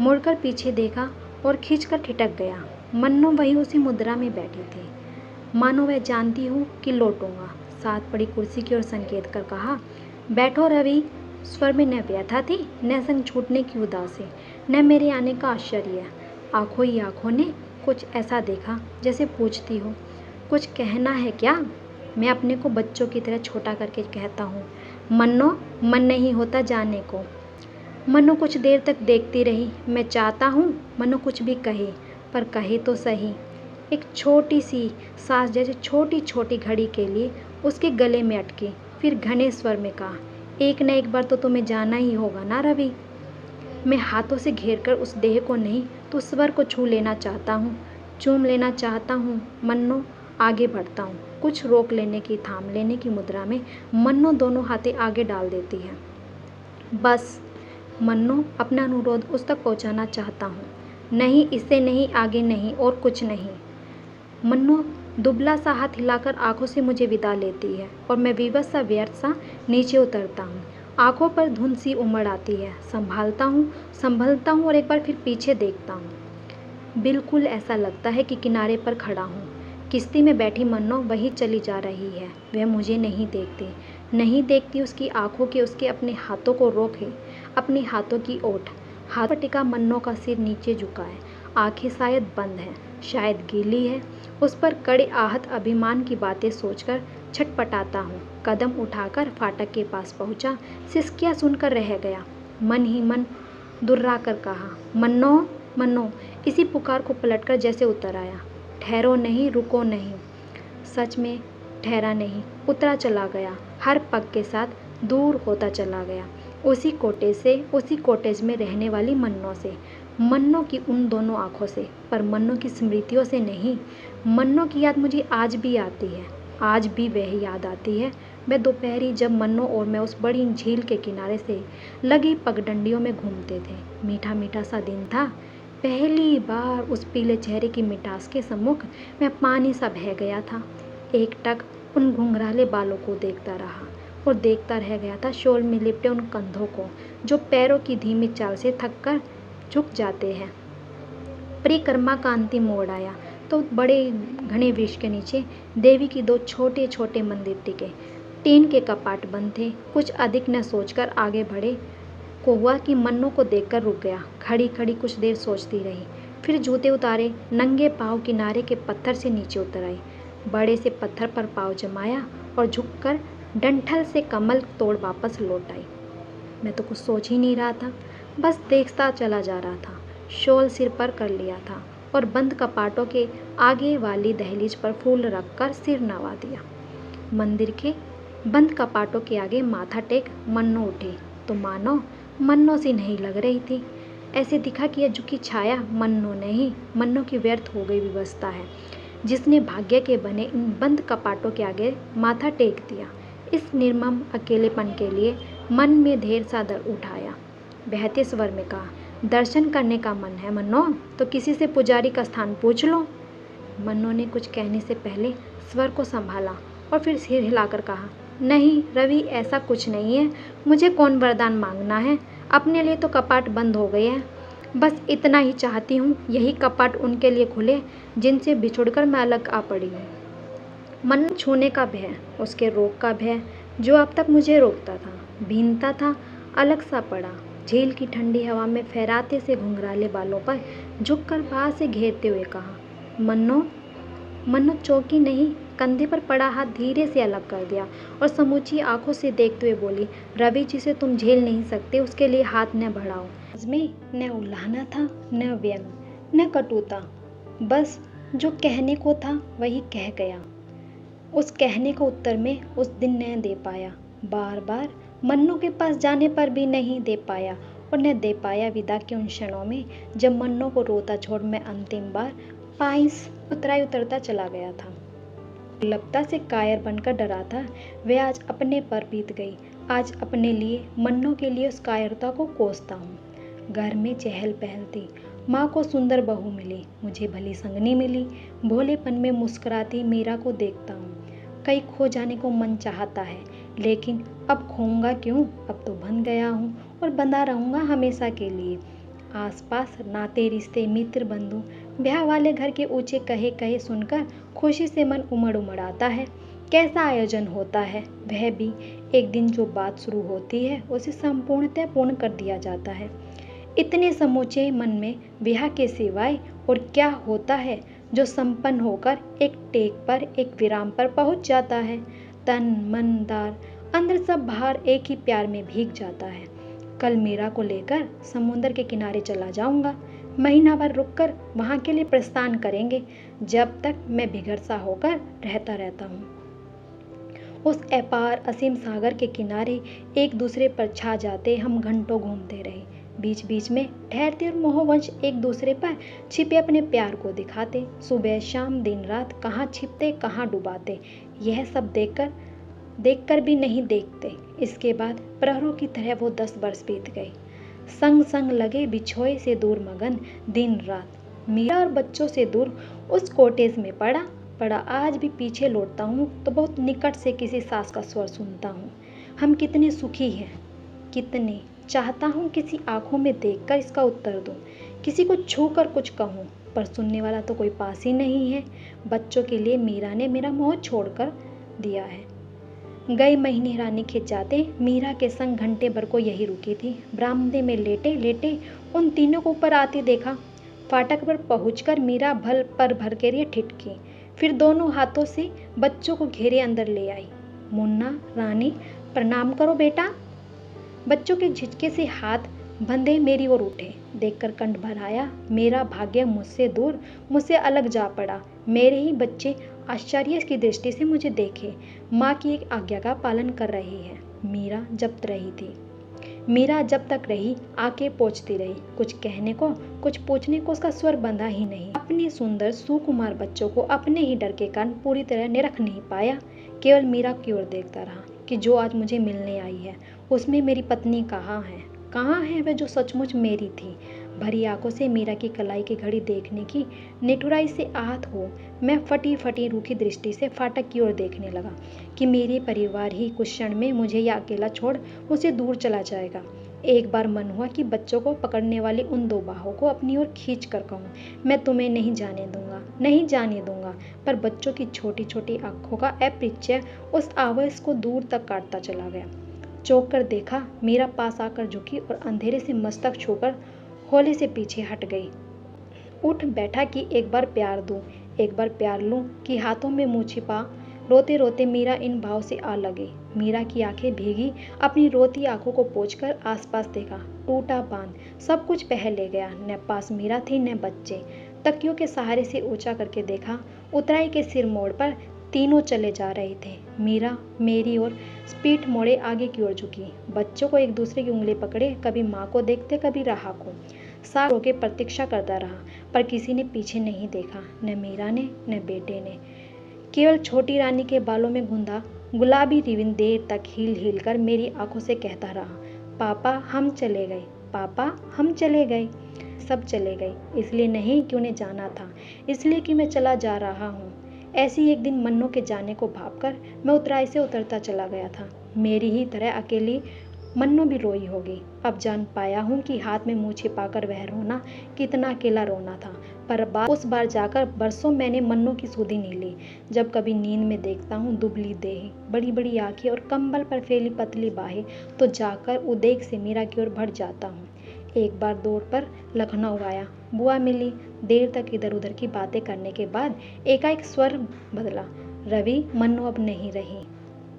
मुड़कर पीछे देखा और खींचकर ठिठक गया। मन्नो वही उसी मुद्रा में बैठी थी, मानो वह जानती हूँ कि लौटूंगा। साथ पड़ी कुर्सी की ओर संकेत कर कहा, बैठो रवि। स्वर में न व्यथा थी, न संग छूटने की उदासी, न मेरे आने का आश्चर्य। आंखों ही आंखों ने कुछ ऐसा देखा जैसे पूछती हो, कुछ कहना है क्या? मैं अपने को बच्चों की तरह छोटा करके कहता हूँ, मन्नो मन नहीं होता जाने को। मन्नो कुछ देर तक देखती रही। मैं चाहता हूँ मन्नो कुछ भी कहे, पर कहे तो सही। एक छोटी सी सांस जैसे छोटी छोटी घड़ी के लिए उसके गले में अटकी, फिर घने स्वर में कहा, एक न एक बार तो तुम्हें जाना ही होगा ना रवि। मैं हाथों से घेरकर उस देह को नहीं तो स्वर को छू लेना चाहता हूँ, चूम लेना चाहता हूँ। मन्नो आगे बढ़ता हूँ। कुछ रोक लेने की, थाम लेने की मुद्रा में मन्नो दोनों हाथें आगे डाल देती है। बस मन्नो अपना अनुरोध उस तक पहुँचाना चाहता हूँ। नहीं, इससे नहीं, आगे नहीं, और कुछ नहीं। मन्नो दुबला सा हाथ हिलाकर आंखों से मुझे विदा लेती है और मैं विवश सा व्यर्थ सा नीचे उतरता हूँ। आंखों पर धुंध सी उमड़ आती है। संभलता हूँ और एक बार फिर पीछे देखता हूँ। बिल्कुल ऐसा लगता है कि किनारे पर खड़ा हूँ। किश्ती में बैठी मन्नो वहीं चली जा रही है। वह मुझे नहीं देखती। उसकी आंखों के, उसके अपने हाथों को रोके, अपने हाथों की ओट। हाथ पर टिका मन्नो का सिर नीचे झुका है। आंखें शायद बंद हैं, शायद गीली है। उस पर कड़े आहत अभिमान की बातें सोचकर छटपटाता हूँ। कदम उठाकर फाटक के पास पहुँचा। सिसकियाँ सुनकर रह गया। मन ही मन दुर्रा कर कहा, मन्नो मन्नो। इसी पुकार को पलटकर जैसे उतर आया। ठहरो नहीं, रुको नहीं। सच में ठहरा नहीं, उतरा चला गया। हर पग के साथ दूर होता चला गया। उसी कॉटेज में रहने वाली मन्नो से, मन्नो की उन दोनों आंखों से, पर मन्नो की स्मृतियों से नहीं। मन्नो की याद मुझे आज भी आती है। आज भी वह याद आती है। मैं दोपहरी जब मन्नो और मैं उस बड़ी झील के किनारे से लगी पगडंडियों में घूमते थे। मीठा मीठा सा दिन था। पहली बार उस पीले चेहरे की मिठास के सम्मुख मैं पानी सा बह गया था। एकटक उन घुंघराले बालों को देखता रहा और देखता रह गया था शॉल में लिपटे उन कंधों को, जो पैरों की धीमी चाल से थक कर झुक जाते हैं। परिक्रमा का अंतिम मोड़ आया तो बड़े घने वृक्ष के नीचे देवी की दो छोटे छोटे मंदिर टिके। टीन के कपाट बंद थे। कुछ अधिक न सोचकर आगे बढ़े को हुआ कि मन्नो को देखकर रुक गया। खड़ी खड़ी कुछ देर सोचती रही, फिर जूते उतारे, नंगे पाँव किनारे के पत्थर से नीचे उतर आई। बड़े से पत्थर पर पाँव जमाया और झुककर डंठल से कमल तोड़ वापस लौट आई। मैं तो कुछ सोच ही नहीं रहा था, बस देखता चला जा रहा था। शॉल सिर पर कर लिया था और बंद कपाटों के आगे वाली दहलीज पर फूल रखकर सिर नवा दिया। मंदिर के बंद कपाटों के आगे माथा टेक मन्नो उठी तो मानो मन्नो सी नहीं लग रही थी। ऐसे दिखा कि यह झुकी छाया मन्नो नहीं, मन्नो की व्यर्थ हो गई विवशता है, जिसने भाग्य के बने इन बंद कपाटों के आगे माथा टेक दिया। इस निर्मम अकेलेपन के लिए मन में ढेर सा दर्द उठाया। बहते स्वर में कहा, दर्शन करने का मन है मन्नो तो किसी से पुजारी का स्थान पूछ लो। मन्नो ने कुछ कहने से पहले स्वर को संभाला और फिर सिर हिलाकर कहा, नहीं रवि, ऐसा कुछ नहीं है। मुझे कौन वरदान मांगना है? अपने लिए तो कपाट बंद हो गए हैं। बस इतना ही चाहती हूँ, यही कपाट उनके लिए खुले जिनसे बिछुड़कर मैं अलग आ पड़ी हूँ। मन छूने का भय, उसके रोग का भय जो अब तक मुझे रोकता था, भीनता था, अलग सा पड़ा। झील की ठंडी हवा में फहराते से घुंघराले बालों पर झुककर बाहर से घेरते हुए कहा, मन्नो। मन्नो चौंकी नहीं, कंधे पर पड़ा हाथ धीरे से अलग कर दिया और समूची आंखों से देखते हुए बोली, रवि जिसे तुम झेल नहीं सकते उसके लिए हाथ न बढ़ाओ। इसमें न उल्लाहना था, न व्यंग, न कटुता, बस जो कहने को था वही कह गया। उस कहने का उत्तर में उस दिन न दे पाया। बार बार मन्नो के पास जाने पर भी नहीं दे पाया और न दे पाया विदा के उन क्षणों में जब मन्नो को रोता छोड़ मैं अंतिम बार पाइस उतरता चला गया था। दुर्लभता से कायर बनकर डरा था, वह आज अपने पर बीत गई। आज अपने लिए, मन्नो के लिए उस कायरता को कोसता हूँ। घर में चहल पहल थी। माँ को सुंदर बहू मिली, मुझे भली संगनी मिली। भोलेपन में मुस्कुराती मीरा को देखता हूँ। कहीं खो जाने को मन चाहता है, लेकिन अब खोऊंगा क्यों? अब तो बंध गया हूँ और बंधा रहूँगा हमेशा के लिए। आसपास नाते रिश्ते, मित्र बंधु, ब्याह वाले घर के ऊंचे कहे कहे सुनकर खुशी से मन उमड़ आता है। कैसा आयोजन होता है, वह भी एक दिन जो बात शुरू होती है उसे संपूर्णतः पूर्ण कर दिया जाता है। इतने समूचे मन में ब्याह के सिवाय और क्या होता है जो संपन्न होकर एक टेक पर, एक विराम पर पहुंच जाता है। तन मन दार अंदर सब बाहर एक ही प्यार में भीग जाता है। कल मीरा को लेकर समुद्र के किनारे चला जाऊंगा। महीना भर रुककर वहां के लिए प्रस्थान करेंगे, जब तक मैं बिगड़ सा होकर रहता हूँ। उस अपार असीम सागर के किनारे एक दूसरे पर छा जाते हम घंटों घूमते रहे। बीच बीच में ठहरते और मोहवंश एक दूसरे पर छिपे अपने प्यार को दिखाते। सुबह शाम दिन रात कहाँ छिपते कहाँ डुबाते, यह सब देखकर भी नहीं देखते। इसके बाद प्रहरों की तरह वो 10 वर्ष बीत गए। संग संग लगे बिछोए से दूर मगन दिन रात। मीरा और बच्चों से दूर उस कॉटेज में पड़ा आज भी पीछे लौटता हूँ तो बहुत निकट से किसी सास का स्वर सुनता हूँ। हम कितने सुखी हैं, कितने चाहता हूँ किसी आंखों में देखकर इसका उत्तर दूँ, किसी को छू कर कुछ कहूँ, पर सुनने वाला तो कोई पास ही नहीं है। बच्चों के लिए मीरा ने मेरा मोह छोड़कर दिया है। गए महीने रानी खिंच जाते मीरा के संग घंटे भर को यही रुकी थी। बरामदे में लेटे लेटे उन तीनों को ऊपर आते देखा। फाटक पर पहुंचकर मीरा भर के लिए ठिठकी, फिर दोनों हाथों से बच्चों को घेरे अंदर ले आई। मुन्ना, रानी, प्रणाम करो बेटा। बच्चों के झिझके से हाथ बंधे मेरी ओर उठे। देखकर कंठ भर आया। मेरा भाग्य मुझसे दूर, मुझसे अलग जा पड़ा। मेरे ही बच्चे आश्चर्य की दृष्टि से मुझे देखे। माँ की एक आज्ञा का पालन कर रही है। मीरा जब तक रही आके पहुँचती रही। कुछ कहने को, कुछ पूछने को उसका स्वर बंधा ही नहीं। अपने सुंदर सुकुमार बच्चों को अपने ही डर के कारण पूरी तरह निरख नहीं पाया। केवल मीरा की ओर देखता रहा कि जो आज मुझे मिलने आई है उसमें मेरी पत्नी कहाँ है वह जो सचमुच मेरी थी। भरी आंखों से मीरा की कलाई की घड़ी देखने की निठुराई से आहत हो मैं फटी रूखी दृष्टि से फाटक की ओर देखने लगा कि मेरे परिवार ही कुछ क्षण में मुझे यह अकेला छोड़ मुझसे दूर चला जाएगा। एक बार मन हुआ कि बच्चों को पकड़ने वाली उन 2 बाहों को अपनी ओर खींच कर कहूँ, मैं तुम्हें नहीं जाने दूंगा। पर बच्चों की छोटी छोटी आंखों का अपरिचय उस आवाज को दूर तक काटता चला गया। चौंक कर देखा, मीरा पास आकर झुकी और अंधेरे से मस्तक छूकर होले से पीछे हट गई। उठ बैठा कि एक बार प्यार दूं, एक बार प्यार लूं कि हाथों में मुंह छिपा रोते रोते मीरा इन भाव से आ लगी। मीरा की आंखें भीगी, अपनी रोती आंखों को पोंछकर आसपास देखा। टूटा बांध सब कुछ बह ले गया। न पास मीरा थी न बच्चे। तकियों के सहारे से ऊंचा करके देखा, उतराई के सिर मोड़ पर तीनों चले जा रहे थे। मीरा मेरी ओर पीठ मोड़े आगे की ओर झुकी। बच्चों को एक दूसरे की उंगली पकड़े कभी माँ को देखते कभी राह को। साथ होके प्रतीक्षा करता रहा, पर किसी ने पीछे नहीं देखा, न मीरा ने न बेटे ने। केवल छोटी रानी के बालों में गुंदा गुलाबी रिबन देर तक हिल कर मेरी आंखों से कहता रहा, पापा हम चले गए, पापा हम चले गए। सब चले गए, इसलिए नहीं कि उन्हें जाना था, इसलिए कि मैं चला जा रहा हूँ। ऐसी एक दिन मन्नों के जाने को भांपकर मैं उतराई से उतरता चला गया था। मेरी ही तरह अकेली मन्नो भी रोई होगी। अब जान पाया हूँ कि हाथ में मुंह छिपाकर वह रोना कितना अकेला रोना था। पर उस बार जाकर बरसों मैंने मन्नो की सुधि नहीं ली। जब कभी नींद में देखता हूँ दुबली देह, बड़ी बड़ी आंखें और कंबल पर फैली पतली बाहें, तो जाकर उदेक से मीरा की ओर बढ़ जाता हूँ। एक बार दौड़ पर लखनऊ आया, बुआ मिली। देर तक इधर उधर की बातें करने के बाद एकाएक स्वर बदला, रवि मन्नो अब नहीं रही।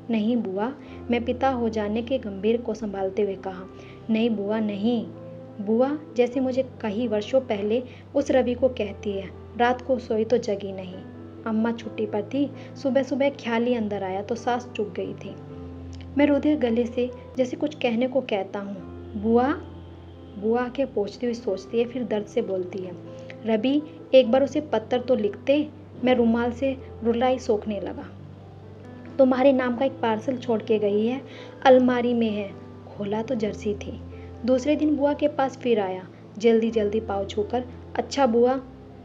नहीं बुआ, मैं पिता हो जाने के गंभीर को संभालते हुए कहा। नहीं बुआ, नहीं बुआ, जैसे मुझे कई वर्षों पहले उस रवि को कहती है। रात को सोई तो जगी नहीं। अम्मा छुट्टी पर थी। सुबह सुबह ख्याल ही अंदर आया तो सांस चुक गई थी। मैं रुधिर गले से जैसे कुछ कहने को कहता हूँ। बुआ बुआ के पहुँचती हुई सोचती है, फिर दर्द से बोलती है, रवि एक बार उसे पत्र तो लिखते। मैं रुमाल से रुलाई सोखने लगा। तुम्हारे नाम का एक पार्सल छोड़ के गई है, अलमारी में है। खोला तो जर्सी थी। दूसरे दिन बुआ के पास फिर आया, जल्दी जल्दी पाँव छूकर, अच्छा बुआ।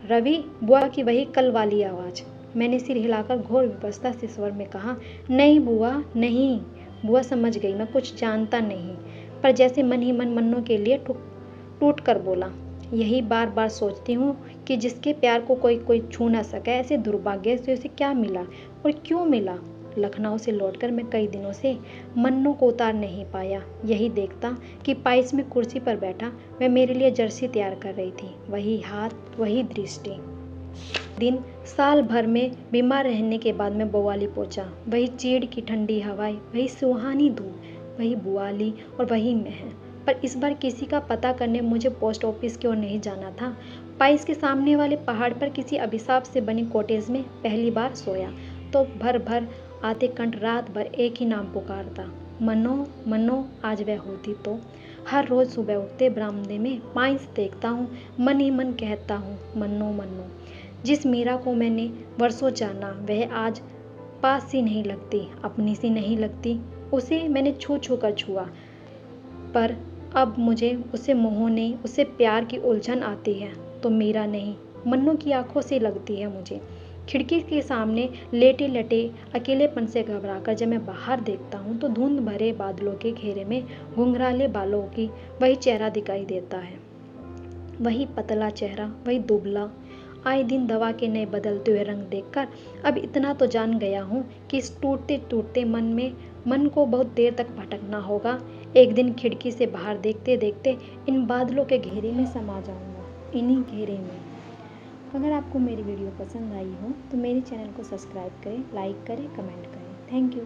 रवि, बुआ की वही कल वाली आवाज़। मैंने सिर हिलाकर घोर विवशता से स्वर में कहा, नहीं बुआ नहीं। बुआ समझ गई मैं कुछ जानता नहीं, पर जैसे मन ही मन मन्नों के लिए टूट कर बोला, यही बार बार सोचती हूँ कि जिसके प्यार को कोई छू ना सके, ऐसे दुर्भाग्य से उसे क्या मिला और क्यों मिला। लखनऊ से लौटकर मैं कई दिनों से मन्नू को उतार नहीं पाया। यही देखता कि पाइस में कुर्सी पर बैठा वह मेरे लिए जर्सी तैयार कर रही थी। वही हाथ, वही दृष्टि। दिन साल भर में बीमार रहने के बाद मैं बवाली पहुंचा। वही चीड़ की ठंडी हवाएं, वही सुहानी धूप, वही बुआली और वही मैं। पर इस बार किसी का पता करने मुझे पोस्ट ऑफिस की ओर नहीं जाना था। पाइस के सामने वाले पहाड़ पर किसी अभिशाप से बनी कॉटेज में पहली बार सोया तो भर भर आते कंठ रात भर एक ही नाम पुकारता, मन्नो मन्नो। आज वह होती तो। हर रोज सुबह उठते बरामदे में पाइस देखता हूँ, मन ही मन कहता हूँ, मन्नो मन्नो। जिस मीरा को मैंने वर्षों जाना वह आज पास सी नहीं लगती, अपनी सी नहीं लगती। उसे मैंने छू छू कर छुआ, पर अब मुझे उसे मोह नहीं, उसे प्यार की उलझन आती है तो मीरा नहीं, मन्नू की आंखों से लगती है मुझे। खिड़की के सामने लेटे लेटे अकेलेपन से घबराकर जब मैं बाहर देखता हूँ तो धुंध भरे बादलों के घेरे में घुंघराले बालों की वही चेहरा दिखाई देता है। वही पतला चेहरा, वही दुबला। आए दिन दवा के नए बदलते हुए रंग देखकर अब इतना तो जान गया हूँ कि इस टूटते टूटते मन को बहुत देर तक भटकना होगा। एक दिन खिड़की से बाहर देखते देखते इन बादलों के घेरे में समा जाऊंगा, इन्हीं घेरे में। अगर आपको मेरी वीडियो पसंद आई हो तो मेरे चैनल को सब्सक्राइब करें, लाइक करें, कमेंट करें। Thank you.